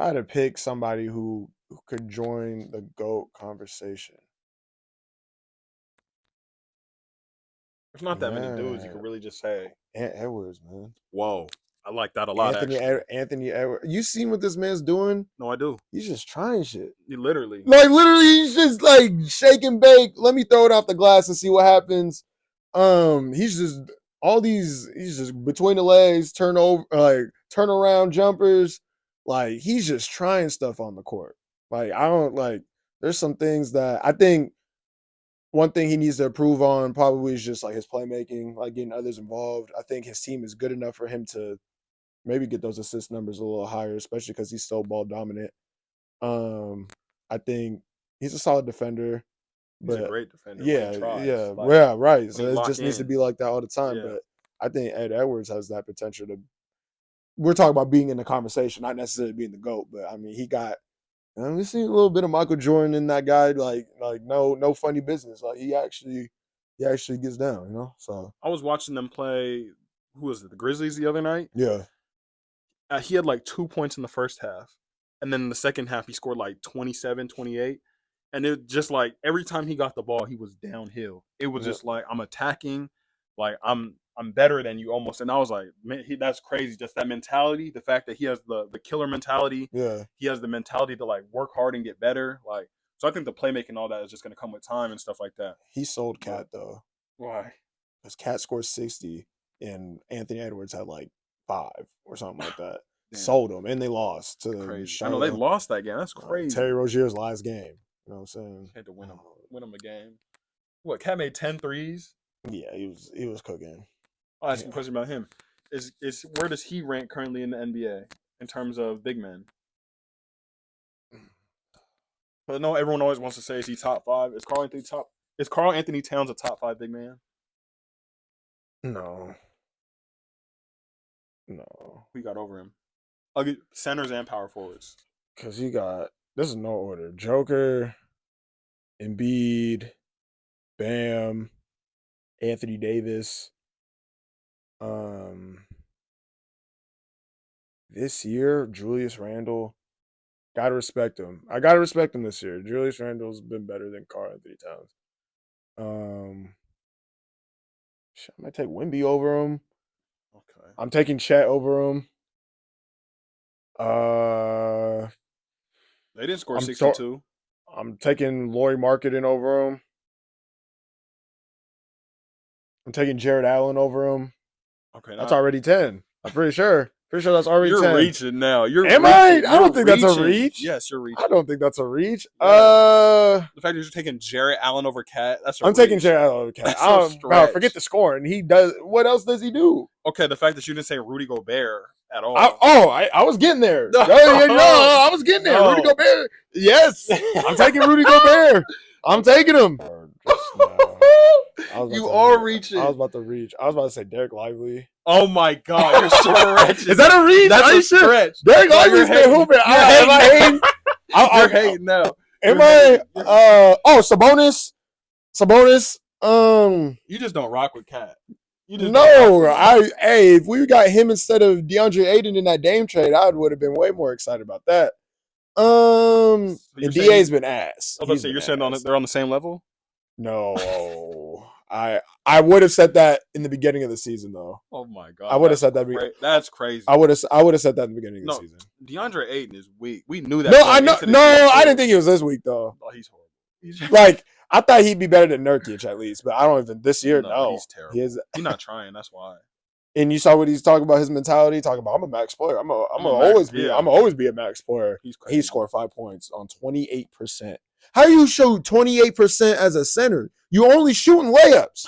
Speaker 2: had to pick somebody who could join the GOAT conversation.
Speaker 1: There's not that many dudes you
Speaker 2: Man,
Speaker 1: could really just say,
Speaker 2: Edwards, man.
Speaker 1: "Whoa, I like that a lot." Actually,
Speaker 2: Anthony Edwards. You seen what this man's doing?
Speaker 1: no, I do.
Speaker 2: He's just trying shit.
Speaker 1: You literally.
Speaker 2: Like literally, he's just like shake and bake. Let me throw it off the glass and see what happens. He's just all these. He's just between the legs, turn around jumpers. Like he's just trying stuff on the court. Like I don't like. There's some things that I think one thing he needs to improve on probably is just like his playmaking, like getting others involved. I think his team is good enough for him to maybe get those assist numbers a little higher, especially because he's so ball dominant. I think he's a solid defender,
Speaker 1: He's a
Speaker 2: but
Speaker 1: great defender. When
Speaker 2: yeah,
Speaker 1: he tries.
Speaker 2: yeah,
Speaker 1: Like,
Speaker 2: yeah, right. So
Speaker 1: when he
Speaker 2: it
Speaker 1: lock
Speaker 2: just needs to
Speaker 1: in.
Speaker 2: be like that all the time.
Speaker 1: Yeah.
Speaker 2: But I think Ed Edwards has that potential to. We're talking about being in the conversation, not necessarily being the GOAT, but I mean, he got. We see a little bit of Michael Jordan in that guy, like no funny business. Like he actually gets down, you know. So
Speaker 1: I was watching them play. Who was it? The Grizzlies the other night.
Speaker 2: yeah,
Speaker 1: He had like 2 points in the first half. And then in the second half, he scored like 27, 28. And it just like every time he got the ball, he was downhill. It was
Speaker 2: yeah.
Speaker 1: just like, I'm attacking. Like, I'm better than you almost. And I was like, man, that's crazy. Just that mentality. The fact that he has the killer mentality.
Speaker 2: Yeah,
Speaker 1: He has the mentality to like work hard and get better. Like, so I think the playmaking and all that is just going to come with time and stuff like that.
Speaker 2: he sold Cat though,
Speaker 1: Why?
Speaker 2: because Cat scored 60 and Anthony Edwards had like 5 or something like that.
Speaker 1: Damn.
Speaker 2: Sold him and they lost to
Speaker 1: Crazy. I know they lost that game. That's crazy.
Speaker 2: Terry Rozier's last game. You know what I'm saying?
Speaker 1: Had to win him a game. What? Cat made 10 threes.
Speaker 2: Yeah, he was cooking.
Speaker 1: I'll ask you a question about him. Is where does he rank currently in the NBA in terms of big men? But I know everyone always wants to say, is he top 5? Is Carl Anthony Towns a top 5 big man?
Speaker 2: No.
Speaker 1: We got over him. I'll get centers and power forwards.
Speaker 2: Because this is no order. Joker, Embiid, Bam, Anthony Davis. This year, Julius Randle. Gotta respect him. I gotta respect him this year. Julius Randle's been better than Karl Anthony Towns. I might take Wemby over him.
Speaker 1: Okay.
Speaker 2: I'm taking Chet over him.
Speaker 1: They didn't score 62.
Speaker 2: I'm taking Lauri Markkanen over him. I'm taking Jared Allen over him.
Speaker 1: Okay,
Speaker 2: that's already 10. I'm pretty sure. Pretty sure that's already 10.
Speaker 1: You're reaching now.
Speaker 2: Am I? I don't think that's a reach.
Speaker 1: Yes, you're reaching.
Speaker 2: I don't think that's a reach.
Speaker 1: Yeah. The fact that you're taking Jarrett Allen over Cat, that's a
Speaker 2: I'm
Speaker 1: reach.
Speaker 2: taking Jarrett Allen over Cat. Bro, forget the scoring. He does. What else does he do?
Speaker 1: Okay, the fact that you didn't say Rudy Gobert at all.
Speaker 2: I was getting there. No, I was getting there. No. Rudy Gobert. Yes, I'm taking Rudy Gobert. I'm taking him.
Speaker 1: You are reaching.
Speaker 2: I was about to reach. I was about to say Derek Lively.
Speaker 1: Oh my God, you're stretching.
Speaker 2: Is that a reach?
Speaker 1: That's a stretch.
Speaker 2: Derek Lively's been hooping. Am I hating?
Speaker 1: You're hating now.
Speaker 2: Am I? Sabonis.
Speaker 1: You just don't rock with Cat.
Speaker 2: If we got him instead of DeAndre Ayton in that Dame trade, I would have been way more excited about that. And DA's been ass.
Speaker 1: I was about to say, you're saying they're on the same level?
Speaker 2: No. I would have said that in the beginning of the season, though.
Speaker 1: Oh my God!
Speaker 2: I would have said that.
Speaker 1: That's crazy.
Speaker 2: I would have said that in the beginning of the season.
Speaker 1: DeAndre Ayton is weak. We knew that.
Speaker 2: No, I know. No, I didn't think he was this weak though.
Speaker 1: Oh, he's horrible.
Speaker 2: Like I thought he'd be better than Nurkic at least, but I don't even this year. No,
Speaker 1: he's terrible. He's not trying. That's why.
Speaker 2: And you saw what he's talking about, his mentality. Talking about, I'm a max player. I'm gonna always be a max player. He scored 5 points on 28%. How do you show 28% as a center? You only shooting layups.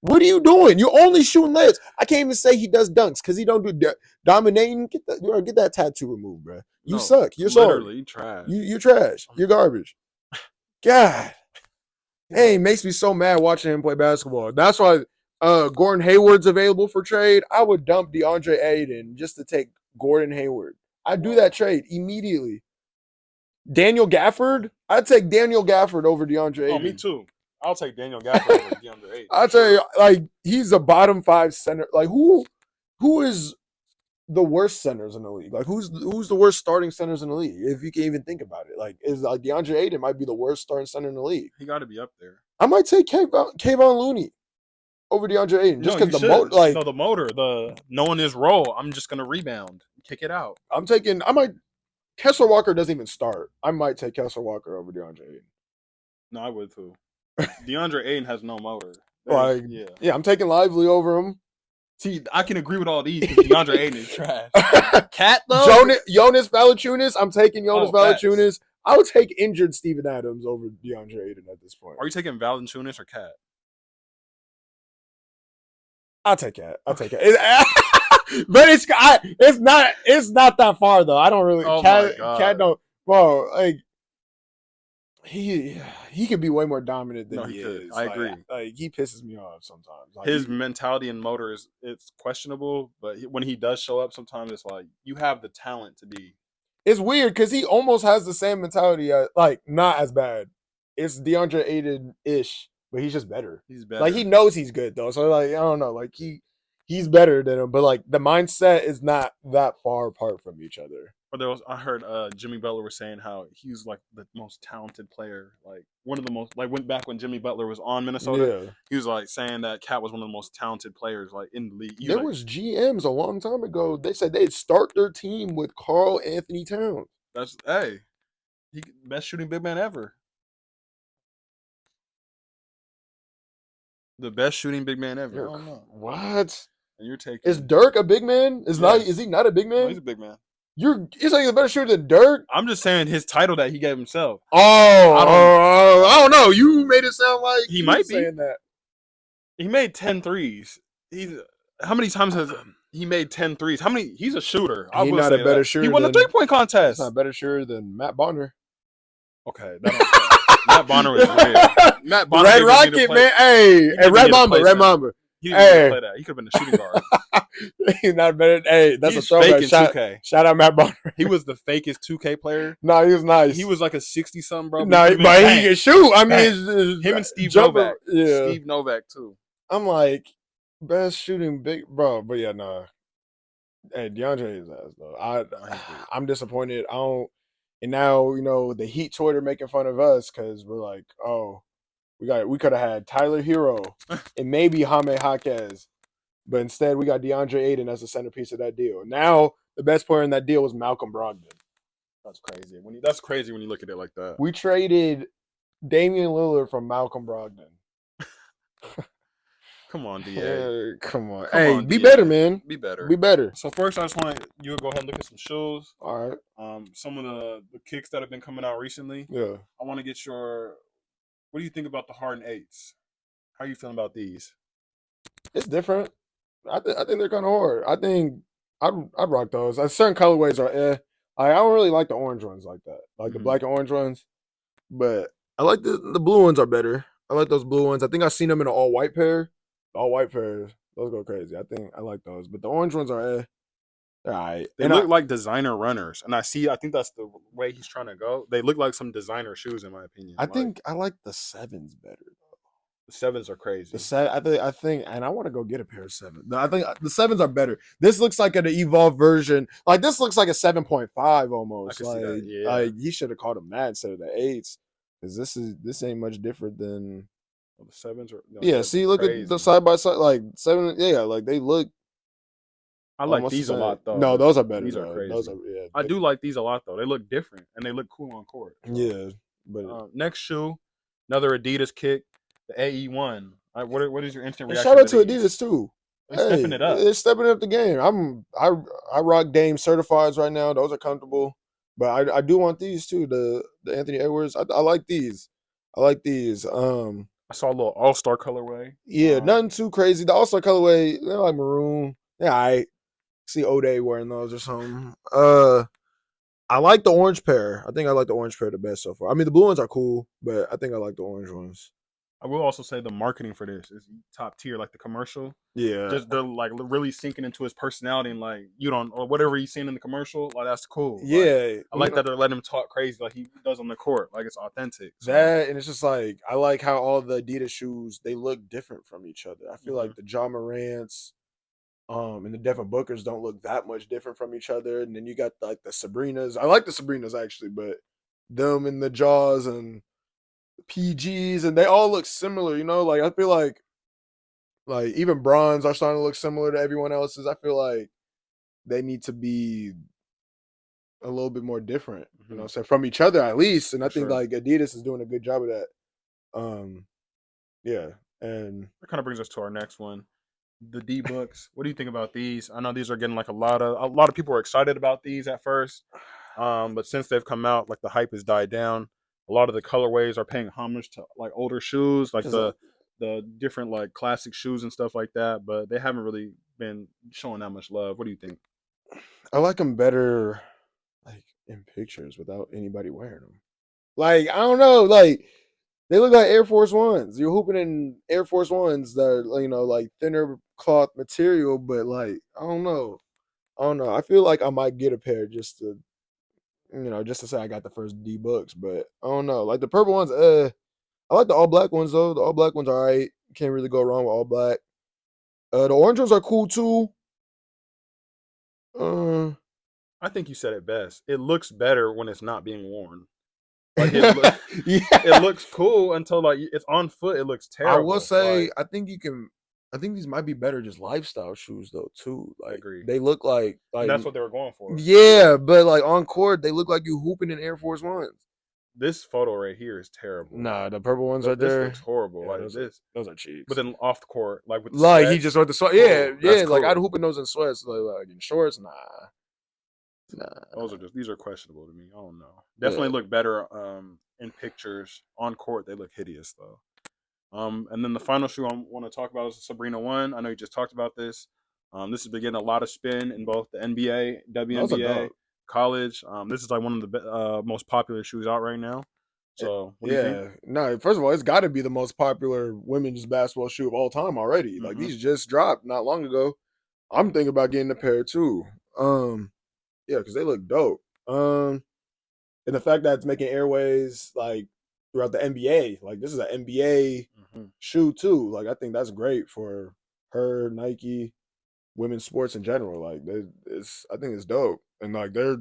Speaker 2: What are you doing? You're only shooting layups. I can't even say he does dunks because he don't do dominating. Get that tattoo removed, bro. You suck. You're
Speaker 1: literally trash.
Speaker 2: You're trash. You're garbage. God, hey, it makes me so mad watching him play basketball. That's why Gordon Hayward's available for trade. I would dump DeAndre Ayton just to take Gordon Hayward. I'd do that trade immediately. Daniel Gafford. I'd take Daniel Gafford over DeAndre Ayton.
Speaker 1: Oh, me too. I'll take Daniel Gafford over DeAndre Ayton.
Speaker 2: I'll tell you, like, he's a bottom 5 center. Like, who is the worst centers in the league? Like, who's the worst starting centers in the league? If you can even think about it, like, is like DeAndre Ayton might be the worst starting center in the league.
Speaker 1: He got to be up there.
Speaker 2: I might take Kayvon Looney. over DeAndre Ayton just
Speaker 1: No,
Speaker 2: because
Speaker 1: you
Speaker 2: the motor.
Speaker 1: should.
Speaker 2: Like
Speaker 1: No, the motor, the knowing his role. I'm just gonna rebound, kick it out.
Speaker 2: I might. Kessler Walker doesn't even start. I might take Kessler Walker over DeAndre Ayton.
Speaker 1: No, I would too. DeAndre Ayton has no motor.
Speaker 2: Like,
Speaker 1: Yeah.
Speaker 2: yeah, I'm taking Lively over him.
Speaker 1: See, I can agree with all these because DeAndre Ayton is trash. Cat though,
Speaker 2: Jonas Valanciunas. I'm taking Jonas
Speaker 1: facts.
Speaker 2: Valanciunas. I would take injured Steven Adams over DeAndre Ayton at this point.
Speaker 1: Are you taking Valanciunas or Cat?
Speaker 2: I'll take Cat. But it's not that far though. I don't really.
Speaker 1: Oh my God.
Speaker 2: Cat don't. Bro, like he could be way more dominant than he
Speaker 1: could.
Speaker 2: is.
Speaker 1: I agree.
Speaker 2: Like he pisses me off sometimes. Like,
Speaker 1: His mentality and motor it's questionable, but when he does show up, sometimes it's like you have the talent to be.
Speaker 2: It's weird because he almost has the same mentality. Like not as bad. It's DeAndre Ayton ish, but he's just better.
Speaker 1: He's better.
Speaker 2: Like he knows he's good though, so like I don't know. Like he's better than him, but like the mindset is not that far apart from each other.
Speaker 1: Or I heard Jimmy Butler was saying how he's like the most talented player, like one of the most. Like went back when Jimmy Butler was on Minnesota,
Speaker 2: Yeah.
Speaker 1: he was like saying that Cat was one of the most talented players like in the league.
Speaker 2: There was GMs a long time ago. They said they'd start their team with Karl Anthony Towns.
Speaker 1: That's he best shooting big man ever. The best shooting big man ever. I don't know.
Speaker 2: What?
Speaker 1: And you're taking
Speaker 2: Is Dirk a big man? Is he not a big man?
Speaker 1: No, he's a big man.
Speaker 2: You're saying he's a better shooter than Dirk?
Speaker 1: I'm just saying his title that he gave himself.
Speaker 2: I don't know. You made it sound like
Speaker 1: he might be
Speaker 2: saying that.
Speaker 1: He made 10 threes. How many times has he made 10 threes? How many? He's a shooter.
Speaker 2: He's not a better shooter.
Speaker 1: He won a 3-point contest.
Speaker 2: He's not a better shooter than Matt Bonner.
Speaker 1: Okay, that don't Matt Bonner was weird. Matt Bonner
Speaker 2: Red Rocket, man. Hey, Red Mamba.
Speaker 1: He didn't play that. He could have been a shooting guard.
Speaker 2: He's not better. Hey, that's
Speaker 1: He's
Speaker 2: a throwback. Shout out Matt Bonner.
Speaker 1: He was the fakest 2K player.
Speaker 2: No, he was nice.
Speaker 1: He was like a 60-something, bro.
Speaker 2: No, but he can shoot. I mean,
Speaker 1: him and Steve Novak.
Speaker 2: Yeah.
Speaker 1: Steve Novak, too.
Speaker 2: I'm like, best shooting big, bro. But yeah, nah. Hey, DeAndre is ass, though. I'm disappointed. I don't. And now, the Heat Twitter making fun of us because we're like, oh, we could have had Tyler Hero and maybe Jaime Jaquez. But instead, we got DeAndre Ayton as the centerpiece of that deal. Now, the best player in that deal was Malcolm Brogdon.
Speaker 1: That's crazy. That's crazy when you look at it like that.
Speaker 2: We traded Damian Lillard from Malcolm Brogdon.
Speaker 1: Come on, DA.
Speaker 2: Come on. Be
Speaker 1: DA.
Speaker 2: better, man.
Speaker 1: Be better.
Speaker 2: Be better.
Speaker 1: So first, I just want you to go ahead and look at some shoes.
Speaker 2: All right.
Speaker 1: Some of the kicks that have been coming out recently.
Speaker 2: Yeah.
Speaker 1: I want to get what do you think about the Harden 8s? How are you feeling about these?
Speaker 2: It's different. I think they're kind of hard. I think I'd rock those. Certain colorways are I don't really like the orange ones like that, like the black and orange ones. But I like the blue ones are better. I like those blue ones. I think I've seen them in an all white pair. The all white pairs, those go crazy. I think I like those. But the orange ones are they're all right.
Speaker 1: They look like designer runners, and I think that's the way he's trying to go. They look like some designer shoes, in my opinion.
Speaker 2: I think I like the 7s better.
Speaker 1: The 7s are crazy.
Speaker 2: I think, and I want to go get a pair of 7s. I think the 7s are better. This looks like an evolved version. Like this looks like a 7.5 almost. Like you should have called them that instead of the 8s, because this ain't much different than
Speaker 1: the 7s
Speaker 2: are. See, look crazy. At the side by side, like 7. Yeah, like they look.
Speaker 1: I like these a lot though.
Speaker 2: No, those are better.
Speaker 1: These are crazy.
Speaker 2: I
Speaker 1: do like these a lot though. They look different and they look cool on court.
Speaker 2: Yeah, but
Speaker 1: next shoe, another Adidas kick. The AE1. What is your instant reaction?
Speaker 2: Shout out to Adidas too.
Speaker 1: They're stepping it up.
Speaker 2: They're stepping up the game. I rock Dame certifieds right now. Those are comfortable. But I do want these too. The Anthony Edwards. I like these. I
Speaker 1: saw a little All-Star colorway.
Speaker 2: Yeah, nothing too crazy. The All-Star colorway, they're like maroon. Yeah, I see O'Day wearing those or something. I like the orange pair. I think I like the orange pair the best so far. I mean, the blue ones are cool, but I think I like the orange ones.
Speaker 1: I will also say the marketing for this is top tier, like the commercial.
Speaker 2: Yeah.
Speaker 1: Just they're like really sinking into his personality and like or whatever he's seen in the commercial, like that's cool.
Speaker 2: Yeah.
Speaker 1: I like that they're letting him talk crazy like he does on the court. Like it's authentic.
Speaker 2: So. That and it's just like I like how all the Adidas shoes they look different from each other. I feel like the Ja Morants and the Devin Bookers don't look that much different from each other. And then you got like the Sabrinas. I like the Sabrinas actually, but them and the Jaws and PGs and they all look similar, like I feel like Like even bronze are starting to look similar to everyone else's. I feel like they need to be a little bit more different, you know, so from each other at least. And I think
Speaker 1: sure.
Speaker 2: like Adidas is doing a good job of that. Yeah, and
Speaker 1: That kind of brings us to our next one, the D books. What do you think about these? I know these are getting like a lot of people are excited about these at first, but since they've come out, like the hype has died down. A lot of the colorways are paying homage to like older shoes, like
Speaker 2: because
Speaker 1: the different like classic shoes and stuff like that. But they haven't really been showing that much love. What do you think?
Speaker 2: I like them better, like in pictures without anybody wearing them. Like I don't know, like they look like Air Force Ones. You're hooping in Air Force Ones that are, you know, like thinner cloth material, but like I don't know. I don't know. I feel like I might get a pair just to, you know, just to say I got the first D books, but I don't know. Like the purple ones, I like the all black ones though. The all black ones are alright. Can't really go wrong with all black. The orange ones are cool too. Uh,
Speaker 1: I think you said it best. It looks better when it's not being worn. Like it
Speaker 2: yeah.
Speaker 1: looks cool until like it's on foot. It looks
Speaker 2: I will
Speaker 1: terrible.
Speaker 2: say,
Speaker 1: Like
Speaker 2: I think you can. I think these might be better just lifestyle shoes though too.
Speaker 1: I
Speaker 2: Like
Speaker 1: agree,
Speaker 2: they look
Speaker 1: and
Speaker 2: like
Speaker 1: that's what they were going for.
Speaker 2: yeah, but like on court they look like you hooping in Air Force Ones.
Speaker 1: This photo right here is terrible.
Speaker 2: Nah, the purple ones right
Speaker 1: This looks
Speaker 2: there.
Speaker 1: horrible.
Speaker 2: Yeah,
Speaker 1: Like this,
Speaker 2: those are
Speaker 1: but
Speaker 2: cheeks.
Speaker 1: then off the court, like with the
Speaker 2: Like he just
Speaker 1: sweats,
Speaker 2: went the sweat. Yeah,
Speaker 1: cool. That's
Speaker 2: yeah. Like I'd
Speaker 1: cool.
Speaker 2: hoop in those in sweats. Like in shorts, nah.
Speaker 1: Those are just these are questionable to me. I don't know.
Speaker 2: Yeah,
Speaker 1: Definitely look better in pictures. On court, they look hideous though. And then the final shoe I want to talk about is the Sabrina One. I know you just talked about this. This has been getting a lot of spin in both the NBA,
Speaker 2: those are
Speaker 1: WNBA,
Speaker 2: dope.
Speaker 1: college. This is like one of the most popular shoes out right now. So, what do you think?
Speaker 2: Yeah, no. First of all, it's got to be the most popular women's basketball shoe of all time already. Like
Speaker 1: Mm-hmm.
Speaker 2: these just dropped not long ago. I'm thinking about getting a pair too. Yeah, because they look dope. And the fact that it's making airways like throughout the NBA, like this is an NBA
Speaker 1: Mm-hmm.
Speaker 2: shoe too. Like I think that's great for her, Nike, women's sports in general. Like I think it's dope, and like they're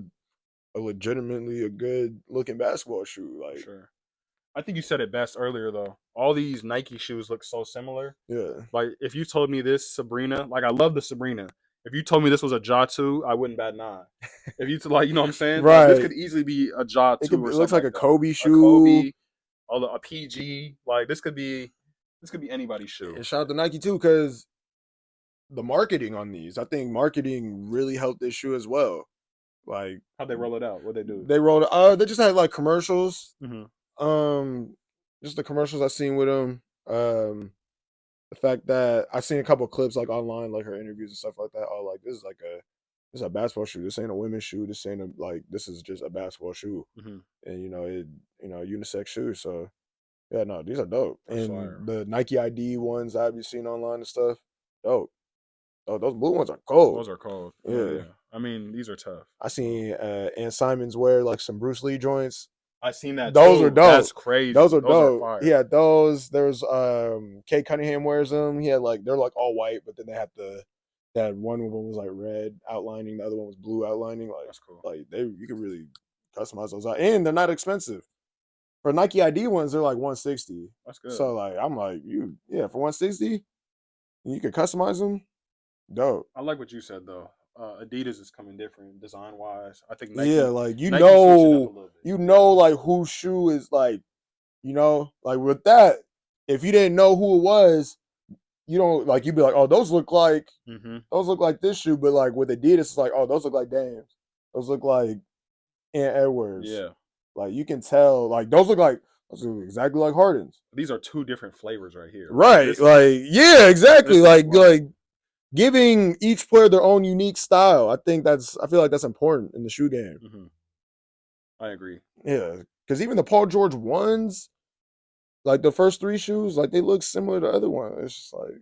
Speaker 2: legitimately a good looking basketball shoe.
Speaker 1: For
Speaker 2: Like
Speaker 1: sure. I think you said it best earlier though. All these Nike shoes look so similar.
Speaker 2: yeah,
Speaker 1: Like if you told me this Sabrina, like I love the Sabrina. If you told me this was a Jaw 2, I wouldn't bat an eye. If you like, you know what I'm saying? Like this
Speaker 2: right.
Speaker 1: could easily be a Jaw
Speaker 2: It
Speaker 1: 2
Speaker 2: could be,
Speaker 1: or
Speaker 2: it looks
Speaker 1: something
Speaker 2: like
Speaker 1: like
Speaker 2: a
Speaker 1: that.
Speaker 2: Kobe
Speaker 1: A
Speaker 2: shoe.
Speaker 1: Kobe, a PG. Like this could be anybody's shoe.
Speaker 2: And shout out to Nike too, because the marketing on these, I think marketing really helped this shoe as well. Like
Speaker 1: How'd they roll it out? What they do?
Speaker 2: they rolled, they just had like commercials.
Speaker 1: Mm-hmm.
Speaker 2: Um, just the commercials I seen with them. The fact that I seen a couple clips like online, like her interviews and stuff like that. Oh, like this is a basketball shoe. This ain't a women's shoe. This ain't a like this is just a basketball shoe,
Speaker 1: Mm-hmm.
Speaker 2: and unisex shoe. So yeah, no, these are dope.
Speaker 1: That's fire.
Speaker 2: And the Nike ID ones I've been seeing online and stuff, dope. Oh, those blue ones are cold.
Speaker 1: Those are cold. Yeah,
Speaker 2: Yeah,
Speaker 1: yeah. I mean, these are tough.
Speaker 2: I
Speaker 1: So
Speaker 2: seen Ann Simons wear like some Bruce Lee joints.
Speaker 1: I seen that
Speaker 2: Those are
Speaker 1: too. That's
Speaker 2: dope. Those
Speaker 1: crazy.
Speaker 2: are
Speaker 1: Those are
Speaker 2: dope. He
Speaker 1: fire.
Speaker 2: had those. There's Kate Cunningham wears them. He had like they're like all white, but then that one of them was like red outlining, the other one was blue outlining.
Speaker 1: That's cool.
Speaker 2: Like they you can really customize those out. And they're not expensive. For Nike ID ones, they're like 160.
Speaker 1: That's good.
Speaker 2: So like I'm like, for 160, you can customize them. Dope.
Speaker 1: I like what you said though. Adidas is coming different design wise. I think
Speaker 2: Yeah,
Speaker 1: Nike
Speaker 2: like
Speaker 1: Nike switching up a little bit.
Speaker 2: like whose shoe is like, like with that, if you didn't know who it was, you don't like you'd be like, oh,
Speaker 1: Mm-hmm.
Speaker 2: those look like this shoe, but like with Adidas, it's like, oh, those look like Dams. Those look like Ant Edwards.
Speaker 1: Yeah.
Speaker 2: Like you can tell, like those look exactly like Harden's.
Speaker 1: These are two different flavors right here.
Speaker 2: Right.
Speaker 1: This
Speaker 2: Like, yeah, exactly.
Speaker 1: is
Speaker 2: Like giving each player their own unique style. I feel like that's important in the shoe game.
Speaker 1: Mm-hmm. I agree.
Speaker 2: Yeah. Because even the Paul George ones, like the first three shoes, like they look similar to other ones. It's just like,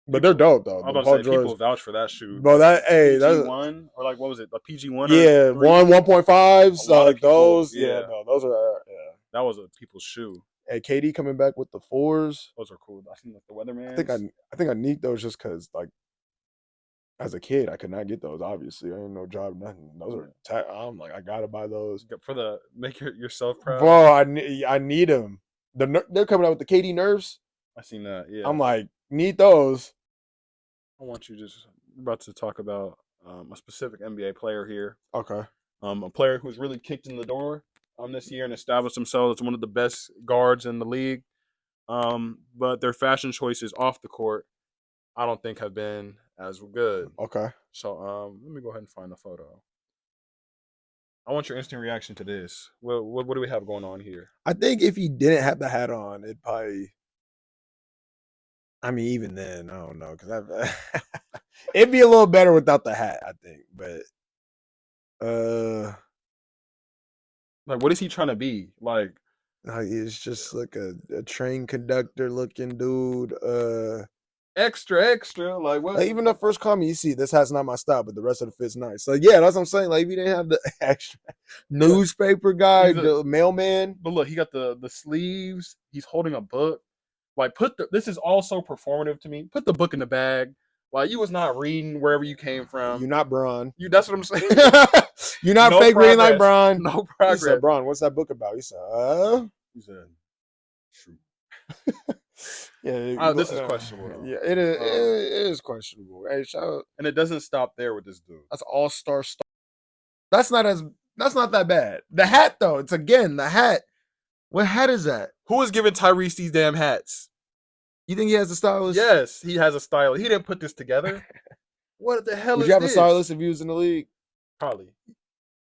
Speaker 2: but they're dope though.
Speaker 1: I was
Speaker 2: The
Speaker 1: about
Speaker 2: Paul
Speaker 1: to say
Speaker 2: George,
Speaker 1: people vouch for that shoe.
Speaker 2: bro. That
Speaker 1: PG
Speaker 2: that's
Speaker 1: one or like what was it? The PG one or
Speaker 2: yeah,
Speaker 1: 3?
Speaker 2: 1.5.
Speaker 1: A
Speaker 2: So
Speaker 1: lot of
Speaker 2: like
Speaker 1: people,
Speaker 2: those,
Speaker 1: yeah.
Speaker 2: no, those are yeah.
Speaker 1: That was a people's shoe.
Speaker 2: Hey, KD coming back with the fours.
Speaker 1: Those are cool. I think like the
Speaker 2: I think
Speaker 1: Weathermans.
Speaker 2: I think I need those just because like as a kid I could not get those. Obviously, I ain't no job, nothing. Those are I'm like I gotta buy those.
Speaker 1: For the make yourself proud.
Speaker 2: Bro, I need them. They're coming out with the KD Nerfs.
Speaker 1: I seen that. Yeah.
Speaker 2: I'm like need those.
Speaker 1: I want you just about to talk about a specific NBA player here.
Speaker 2: Okay.
Speaker 1: A player who's really kicked in the door this year and established themselves as one of the best guards in the league. But their fashion choices off the court, I don't think have been as good.
Speaker 2: Okay.
Speaker 1: So let me go ahead and find the photo. I want your instant reaction to this. What do we have going on here?
Speaker 2: I think if he didn't have the hat on, it'd probably. I mean, even then, I don't know, because it'd be a little better without the hat, I think. But
Speaker 1: Like, what is he trying to be? Like
Speaker 2: it's just like a train conductor looking dude.
Speaker 1: extra. Like what?
Speaker 2: Like even the first comment you see, this hat's not my style, but the rest of the fit's nice. Like, yeah, that's what I'm saying. Like, if you didn't have the extra newspaper guy, the mailman.
Speaker 1: But look, he got the sleeves. He's holding a book. Like, this is also performative to me. Put the book in the bag. Like, you was not reading wherever you came from.
Speaker 2: You're not Braun.
Speaker 1: That's what I'm saying.
Speaker 2: You're not
Speaker 1: No
Speaker 2: fake reading like
Speaker 1: progress.
Speaker 2: Braun.
Speaker 1: No
Speaker 2: He
Speaker 1: progress.
Speaker 2: said, Braun, what's that book about? He said,
Speaker 1: shoot.
Speaker 2: yeah.
Speaker 1: This is questionable. Though.
Speaker 2: Yeah, it is questionable. Hey, shout out.
Speaker 1: And it doesn't stop there with this dude.
Speaker 2: That's all-star star. That's not that bad. The hat though, it's again the hat. What hat is that?
Speaker 1: Who is giving Tyrese these damn hats?
Speaker 2: You think he has a stylist?
Speaker 1: Yes, he has a stylist. He didn't put this together. What the hell
Speaker 2: Would
Speaker 1: is
Speaker 2: you have
Speaker 1: this?
Speaker 2: a stylist if you was in the league?
Speaker 1: Probably.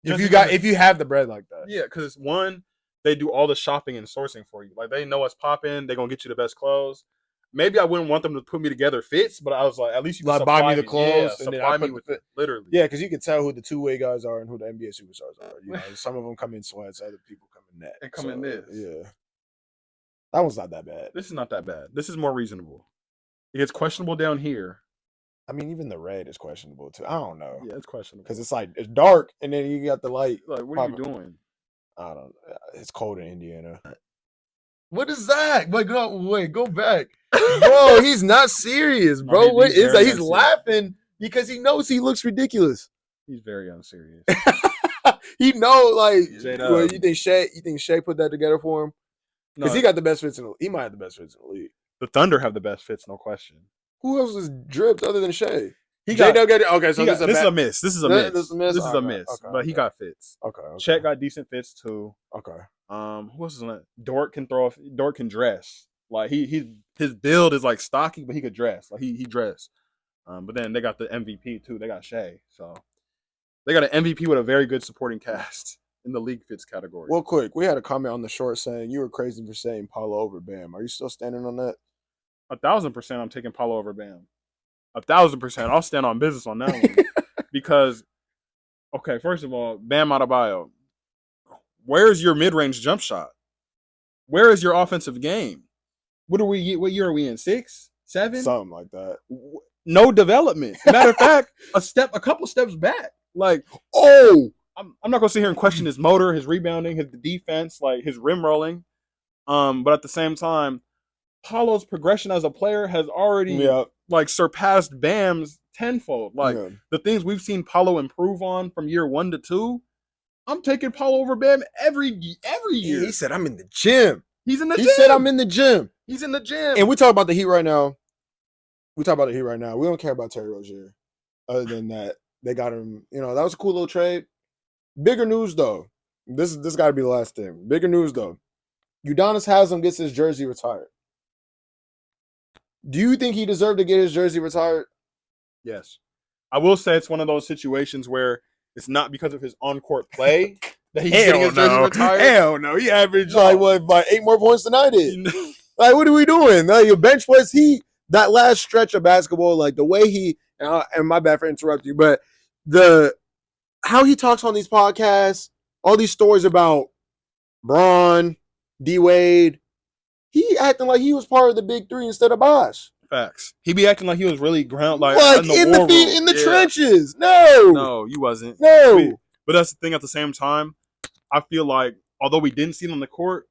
Speaker 2: If you have the bread like that.
Speaker 1: Yeah, because one, they do all the shopping and sourcing for you. Like they know what's popping. They're gonna get you the best clothes. Maybe I wouldn't want them to put me together fits, but I was like, at least you can
Speaker 2: Like buy
Speaker 1: supply
Speaker 2: me the clothes
Speaker 1: yeah,
Speaker 2: and then
Speaker 1: supply
Speaker 2: I
Speaker 1: me
Speaker 2: put
Speaker 1: with
Speaker 2: the
Speaker 1: it, literally.
Speaker 2: Yeah, because you can tell who the two-way guys are and who the NBA superstars are. You know, some of them come in sweats, other people come in net.
Speaker 1: And come in this.
Speaker 2: Yeah. That one's not that bad.
Speaker 1: This is not that bad. This is more reasonable. It gets questionable down here.
Speaker 2: I mean, even the red is questionable too. I don't know.
Speaker 1: Yeah, it's questionable.
Speaker 2: Because it's dark and then you got the light.
Speaker 1: Like, what are you doing?
Speaker 2: I don't know. It's cold in Indiana.
Speaker 3: What is that? Wait, go back.
Speaker 2: Bro, he's not serious, bro.
Speaker 1: No,
Speaker 2: What
Speaker 1: he's
Speaker 2: is that?
Speaker 1: very
Speaker 2: He's
Speaker 1: unserious.
Speaker 2: laughing because he knows he looks ridiculous.
Speaker 1: He's very unserious.
Speaker 2: He know, like,
Speaker 1: J-Dub.
Speaker 2: well, you think Shea put that together for him? Because
Speaker 1: No,
Speaker 2: he got the best fits in the he might have the best fits in the league.
Speaker 1: the Thunder have the best fits, no question.
Speaker 2: Who else is dripped other than Shea?
Speaker 1: He got,
Speaker 2: J-Dub got it. Okay, so
Speaker 1: this is a
Speaker 2: bad-
Speaker 1: miss. This is a
Speaker 2: This-
Speaker 1: miss.
Speaker 2: this is a miss?
Speaker 1: This is a
Speaker 2: Okay,
Speaker 1: miss.
Speaker 2: okay,
Speaker 1: But he
Speaker 2: okay.
Speaker 1: got fits.
Speaker 2: Okay.
Speaker 1: Chet got decent fits too.
Speaker 2: Okay.
Speaker 1: Who else is on that? Dort can dress. Like his build is like stocky, but he could dress. Like he dressed. But then they got the MVP too. They got Shea. So they got an MVP with a very good supporting cast in the league fits category.
Speaker 2: Well, quick, we had a comment on the short saying you were crazy for saying Paulo over Bam. Are you still standing on that?
Speaker 1: 1,000% I'm taking Paulo over Bam. 1,000%. I'll stand on business on that one. Because, okay, first of all, Bam Adebayo, where's your mid-range jump shot? Where is your offensive game? What year are we in? 6? 7?
Speaker 2: Something like that.
Speaker 1: No development. Matter of fact, a couple steps back. Like, I'm not gonna sit here and question his motor, his rebounding, his defense, like his rim rolling. But at the same time, Paulo's progression as a player has already like surpassed Bam's tenfold. Like the things we've seen Paulo improve on from year 1 to 2, I'm taking Paulo over Bam every year.
Speaker 2: He said, I'm in the gym.
Speaker 1: He's in the gym.
Speaker 2: He said, I'm in the gym.
Speaker 1: He's in the gym.
Speaker 2: And we talk about the Heat right now. We don't care about Terry Rozier. Other than that, they got him. You know, that was a cool little trade. Bigger news, though. This got to be the last thing. Bigger news, though. Udonis Haslem gets his jersey retired. Do you think he deserved to get his jersey retired?
Speaker 1: Yes. I will say it's one of those situations where it's not because of his on-court play that he's getting his jersey retired.
Speaker 2: Hell no. He averaged like 8 more points than I did. Like, what are we doing? Like, your bench was that last stretch of basketball, like the way he and my bad for interrupting you, but how he talks on these podcasts, all these stories about Braun, D Wade, he acting like he was part of the big three instead of Bosh.
Speaker 1: Facts. He be acting like he was really in
Speaker 2: the trenches. No,
Speaker 1: you wasn't.
Speaker 2: No.
Speaker 1: But that's the thing. At the same time, I feel like although we didn't see him on the court,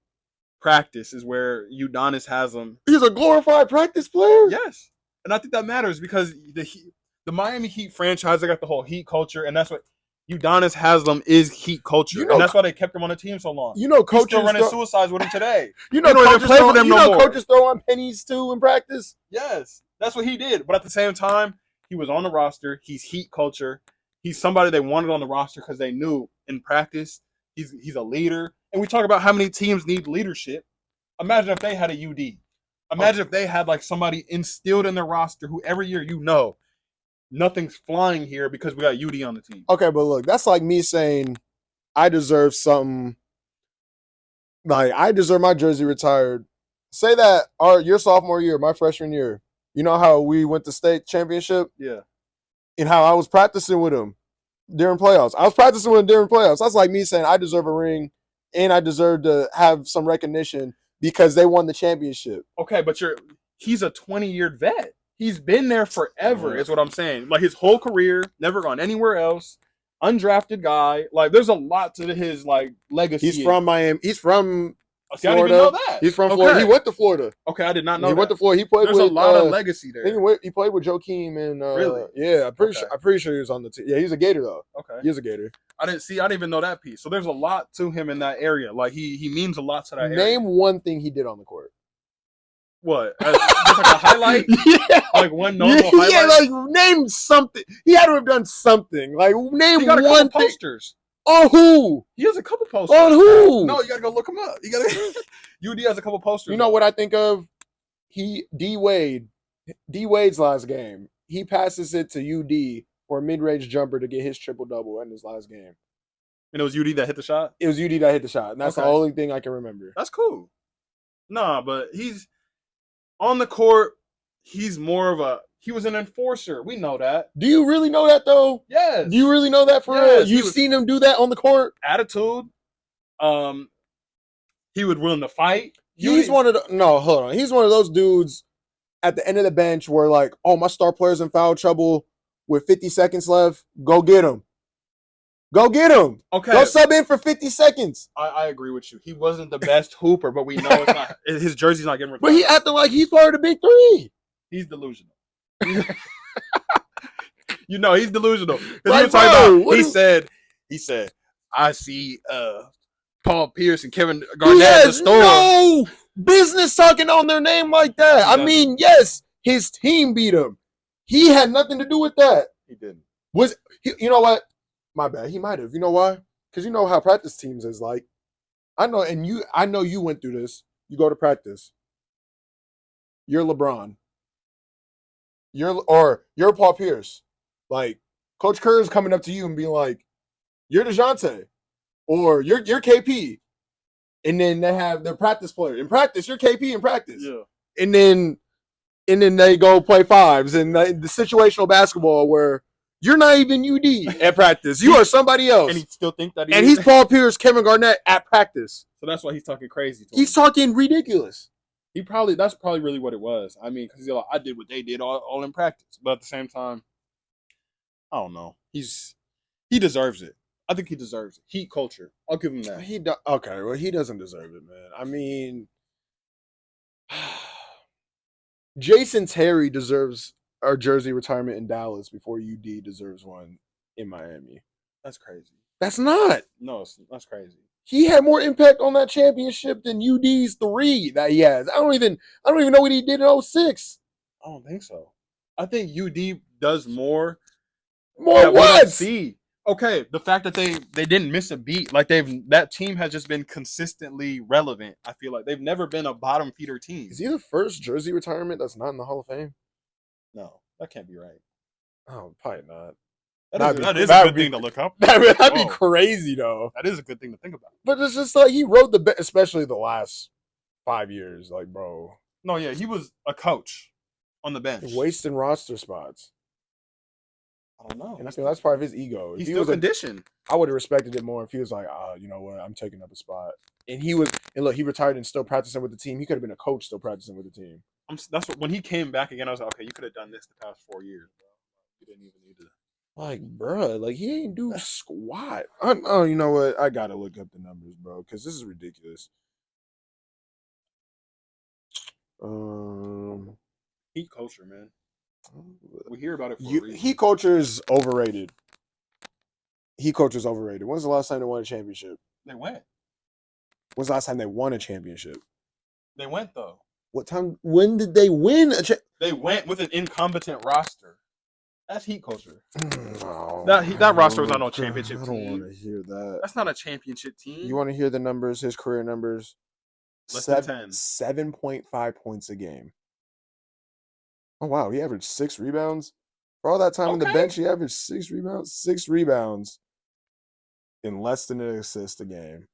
Speaker 1: practice is where Udonis has him.
Speaker 2: He's a glorified practice player.
Speaker 1: Yes, and I think that matters because the Miami Heat franchise, they got the whole Heat culture, and that's what Udonis Haslam is Heat culture,
Speaker 2: You know-
Speaker 1: and that's why they kept him on the team so long.
Speaker 2: You know,
Speaker 1: He's
Speaker 2: coaches
Speaker 1: still running
Speaker 2: throw,
Speaker 1: suicides with him today.
Speaker 2: you know,
Speaker 1: He don't even
Speaker 2: coaches
Speaker 1: play for
Speaker 2: throw,
Speaker 1: them
Speaker 2: you
Speaker 1: no
Speaker 2: know,
Speaker 1: more.
Speaker 2: coaches throw on pennies too in practice.
Speaker 1: Yes, that's what he did. But at the same time, he was on the roster. He's Heat culture. He's somebody they wanted on the roster because they knew in practice he's a leader. And we talk about how many teams need leadership. Imagine if they had a UD. Imagine if they had like somebody instilled in their roster who every year nothing's flying here because we got UD on the team.
Speaker 2: Okay, but look, that's like me saying I deserve something. Like I deserve my jersey retired. Say that your sophomore year, my freshman year. You know how we went to state championship
Speaker 1: Yeah.
Speaker 2: and how I was practicing with him during playoffs. I was practicing with him during playoffs. That's like me saying I deserve a ring and I deserve to have some recognition because they won the championship.
Speaker 1: Okay, but he's a 20-year vet. He's been there forever, is what I'm saying. Like his whole career, never gone anywhere else. Undrafted guy. Like there's a lot to his like legacy.
Speaker 2: He's from Miami. He's from
Speaker 1: See, I didn't
Speaker 2: Florida.
Speaker 1: even know that.
Speaker 2: He's from Florida. He went to Florida.
Speaker 1: Okay, I did not know
Speaker 2: He
Speaker 1: that.
Speaker 2: went to Florida. He played
Speaker 1: There's
Speaker 2: with
Speaker 1: a lot of legacy there.
Speaker 2: He played with Joakim and
Speaker 1: Really?
Speaker 2: Yeah, I'm pretty
Speaker 1: Okay.
Speaker 2: sure. I'm pretty sure he was on the team. Yeah, he's a Gator though.
Speaker 1: Okay.
Speaker 2: He's a Gator.
Speaker 1: I didn't even know that piece. So there's a lot to him in that area. Like he means a lot to that area.
Speaker 2: Name one thing he did on the court.
Speaker 1: What? Just like a highlight?
Speaker 2: Yeah.
Speaker 1: Like one notable highlight?
Speaker 2: Yeah, like name something. He had to have done something. Like name
Speaker 1: He got a
Speaker 2: one
Speaker 1: couple
Speaker 2: thing.
Speaker 1: posters.
Speaker 2: On who?
Speaker 1: He has a couple posters.
Speaker 2: On who?
Speaker 1: No, you gotta go look him up. You gotta. UD has a couple posters.
Speaker 2: You know what I think of? D Wade's last game. He passes it to UD for a mid-range jumper to get his triple-double in his last game.
Speaker 1: And it was UD that hit the shot?
Speaker 2: It was UD that hit the shot, and that's the
Speaker 1: Okay.
Speaker 2: only thing I can remember.
Speaker 1: That's cool. Nah, but he's on the court. He's more of he was an enforcer. We know that.
Speaker 2: Do you really know that though?
Speaker 1: Yes.
Speaker 2: Do you really know that for real? You've seen him do that on the court?
Speaker 1: Attitude. He was willing to fight.
Speaker 2: He's one of those dudes at the end of the bench where like, oh, my star player's in foul trouble with 50 seconds left. Go get him. Go get him.
Speaker 1: Okay.
Speaker 2: Go sub in for 50 seconds.
Speaker 1: I agree with you. He wasn't the best hooper, but we know it's not. His jersey's not getting retired.
Speaker 2: But he acted like he's part of the big three.
Speaker 1: He's delusional. He's delusional.
Speaker 2: Like,
Speaker 1: He said, I see Paul Pierce and Kevin Garnett at the store.
Speaker 2: No business talking on their name like that. I mean, yes, his team beat him. He had nothing to do with that.
Speaker 1: He didn't.
Speaker 2: You know what? My bad. He might have. You know why? Because you know how practice teams is like. I know you went through this. You go to practice. You're LeBron. You're Paul Pierce. Like, Coach Kerr is coming up to you and being like, you're DeJounte. Or you're KP. And then they have their practice player. In practice, you're KP in practice.
Speaker 1: Yeah.
Speaker 2: And then they go play fives and the situational basketball where you're not even UD at practice. You are somebody else.
Speaker 1: And he still think that
Speaker 2: he's Paul Pierce, Kevin Garnett at practice.
Speaker 1: So that's why he's talking crazy.
Speaker 2: He's talking ridiculous.
Speaker 1: That's probably really what it was. I mean, because I did what they did all in practice. But at the same time, I don't know. He deserves it. I think he deserves it. Heat culture. I'll give him that.
Speaker 2: Okay, well, he doesn't deserve it, man. I mean, Jason Terry deserves our jersey retirement in Dallas before UD deserves one in Miami.
Speaker 1: That's crazy.
Speaker 2: That's not.
Speaker 1: No, that's crazy.
Speaker 2: He had more impact on that championship than UD's 3 that he has. I don't even know what he did in 06.
Speaker 1: I don't think so. I think UD does more.
Speaker 2: More what?
Speaker 1: See. Okay, the fact that they didn't miss a beat, like that team has just been consistently relevant. I feel like they've never been a bottom feeder team.
Speaker 2: Is he the first jersey retirement that's not in the Hall of Fame?
Speaker 1: No, that can't be right.
Speaker 2: Oh, probably not.
Speaker 1: That is a good thing to look up.
Speaker 2: That'd be crazy though.
Speaker 1: That is a good thing to think about.
Speaker 2: But it's just like he rode especially the last 5 years. Like, bro.
Speaker 1: No, yeah, he was a coach on the bench,
Speaker 2: wasting roster spots.
Speaker 1: I don't know.
Speaker 2: And I think that's part of his ego.
Speaker 1: He's still conditioned.
Speaker 2: I would have respected it more if he was like, you know what, I'm taking up a spot. And he look, he retired and still practicing with the team. He could have been a coach still practicing with the team.
Speaker 1: When he came back again, I was like, okay, you could have done this the past 4 years, bro. You didn't even need to.
Speaker 2: Like, bro, like he ain't do squat. Oh, you know what? I gotta look up the numbers, bro, because this is ridiculous.
Speaker 1: Heat culture, man. We hear about it for a reason.
Speaker 2: Heat culture is overrated. He coaches overrated. When's the last time they won a championship?
Speaker 1: They went.
Speaker 2: When's the last time they won a championship?
Speaker 1: They went though.
Speaker 2: What time? When did they win a
Speaker 1: They went with an incompetent roster. That's Heat culture.
Speaker 2: No,
Speaker 1: That roster was not no championship
Speaker 2: I don't
Speaker 1: team.
Speaker 2: want to hear that.
Speaker 1: That's not a championship team.
Speaker 2: You want to hear the numbers? His career numbers.
Speaker 1: Less than 10.
Speaker 2: 7.5 points a game. Oh wow, he averaged 6 rebounds. For all that time on the
Speaker 1: Okay.
Speaker 2: bench, he averaged 6 rebounds. 6 rebounds in less than an assist a game.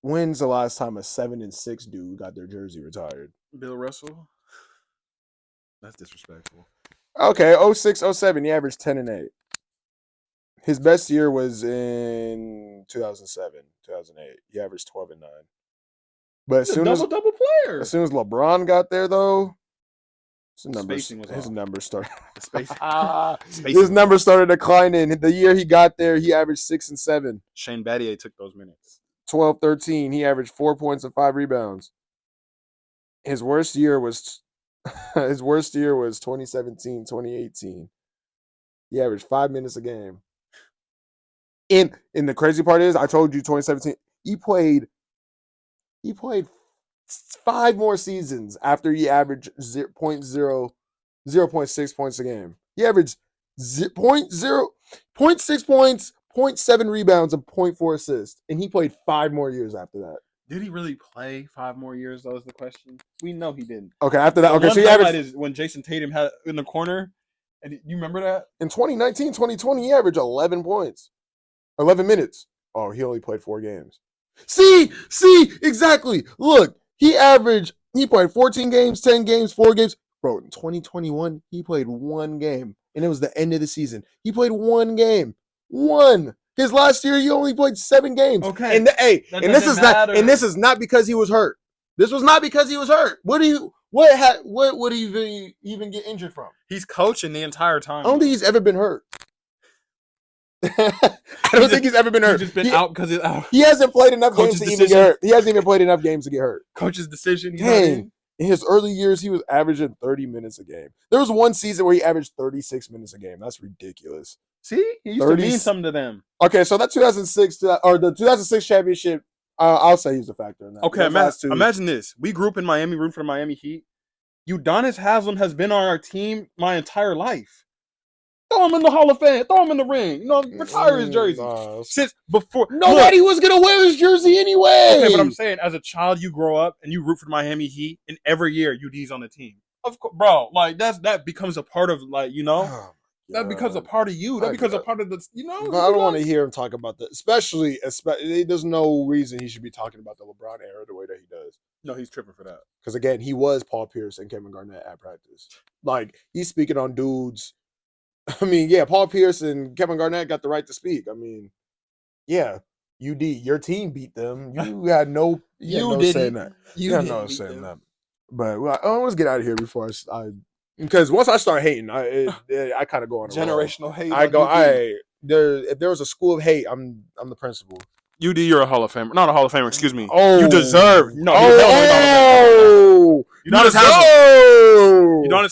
Speaker 2: When's the last time a 7-6 dude got their jersey retired?
Speaker 1: Bill Russell. That's disrespectful.
Speaker 2: Okay, 06-07, he averaged 10 and 8. His best year was in 2007, 2008. He averaged 12 and 9. But
Speaker 1: He's a double player.
Speaker 2: as soon as LeBron got there, though, his
Speaker 1: Spacing was off.
Speaker 2: numbers started.
Speaker 1: The space.
Speaker 2: His numbers started declining. The year he got there, he averaged 6 and 7.
Speaker 1: Shane Battier took those minutes.
Speaker 2: 12-13. He averaged 4 points and 5 rebounds. His worst year was 2017-2018. He averaged 5 minutes a game. And the crazy part is, I told you 2017. He played 5 more seasons after he averaged 0.6 points a game. He averaged 0.6 points, 0.7 rebounds, and 0.4 assists. And he played 5 more years after that.
Speaker 1: Did he really play 5 more years? That was the question. We know he didn't.
Speaker 2: Okay, after that,
Speaker 1: The
Speaker 2: so he
Speaker 1: one highlight
Speaker 2: averaged
Speaker 1: is when Jason Tatum had in the corner. And you remember that?
Speaker 2: in 2019, 2020, he averaged 11 points. 11 minutes. Oh, he only played 4 games. See, exactly. Look, he played 14 games, 10 games, 4 games. Bro, in 2021, he played 1 game, and it was the end of the season. He played 1 game. 1. His last year, he only played 7 games.
Speaker 1: Okay.
Speaker 2: And this is not because he was hurt. This was not because he was hurt. What would he even get injured from?
Speaker 1: He's coaching the entire time.
Speaker 2: I don't think he's ever been hurt. I don't think he's ever been hurt.
Speaker 1: He's just been out because he's out.
Speaker 2: He hasn't played enough games
Speaker 1: Coach's
Speaker 2: to even
Speaker 1: decision.
Speaker 2: get hurt. He hasn't even played enough games to get hurt.
Speaker 1: Coach's decision. He's not
Speaker 2: Dang.
Speaker 1: in.
Speaker 2: In his early years, he was averaging 30 minutes a game. There was one season where he averaged 36 minutes a game. That's ridiculous.
Speaker 1: See, he used to mean something to them.
Speaker 2: Okay, so that 2006 or the 2006 championship, I'll say he's a factor in that.
Speaker 1: Okay, imagine this. We grew up in Miami, rooting for the Miami Heat. Udonis Haslem has been on our team my entire life. Throw him in the Hall of Fame. Throw him in the ring. Retire his jersey. Since before
Speaker 2: Nobody was gonna wear his jersey anyway.
Speaker 1: Okay, but I'm saying, as a child, you grow up and you root for the Miami Heat, and every year UD's on the team. Of course, bro. Like that becomes a part of that becomes a part of you. That becomes a part of the
Speaker 2: But I don't want to hear him talk about that. Especially, there's no reason he should be talking about the LeBron era the way that he does.
Speaker 1: No, he's tripping for that.
Speaker 2: Because again, he was Paul Pierce and Kevin Garnett at practice. Like he's speaking on dudes. I mean, yeah, Paul Pierce and Kevin Garnett got the right to speak. I mean, yeah, UD, your team beat them. You had no, saying that. You had no saying that. But let's get out of here before because once I start hating, I kind of go on a
Speaker 1: generational hate.
Speaker 2: If there was a school of hate, I'm the principal.
Speaker 1: UD, you're a Hall of Famer. Not a Hall of Famer, excuse me.
Speaker 2: Oh.
Speaker 1: You deserve. No, Udonis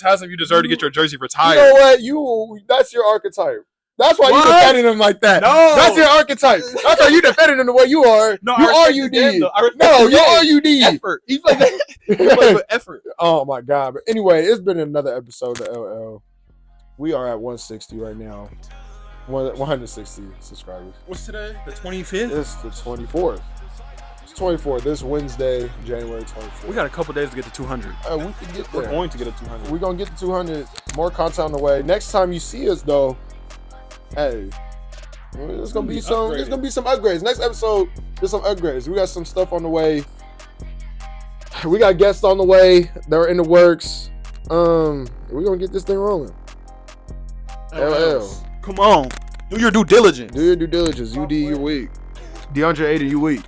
Speaker 1: Haslem, you deserve to get your jersey retired.
Speaker 2: You know what? That's your archetype. That's why you defending him like that.
Speaker 1: No.
Speaker 2: That's your archetype. That's why you defending him the way you are.
Speaker 1: No,
Speaker 2: you are UD. You are UD.
Speaker 1: Effort. He plays with effort.
Speaker 2: Oh my God. But anyway, it's been another episode of LL. We are at 160 right now. 160 subscribers.
Speaker 1: What's today? The 25th?
Speaker 2: It's the 24th. It's 24th. This Wednesday, January 24th.
Speaker 1: We got a couple days to get to 200.
Speaker 2: We can get there.
Speaker 1: We're going to get to 200.
Speaker 2: We're going to get to 200. More content on the way. Next time you see us, though, hey, there's going to be some upgrades. Next episode, there's some upgrades. We got some stuff on the way. We got guests on the way. They're in the works. We're going to get this thing rolling. LL.
Speaker 1: Come on. Do your due diligence.
Speaker 2: Do your due diligence. UD, you weak. DeAndre Ayton, you weak.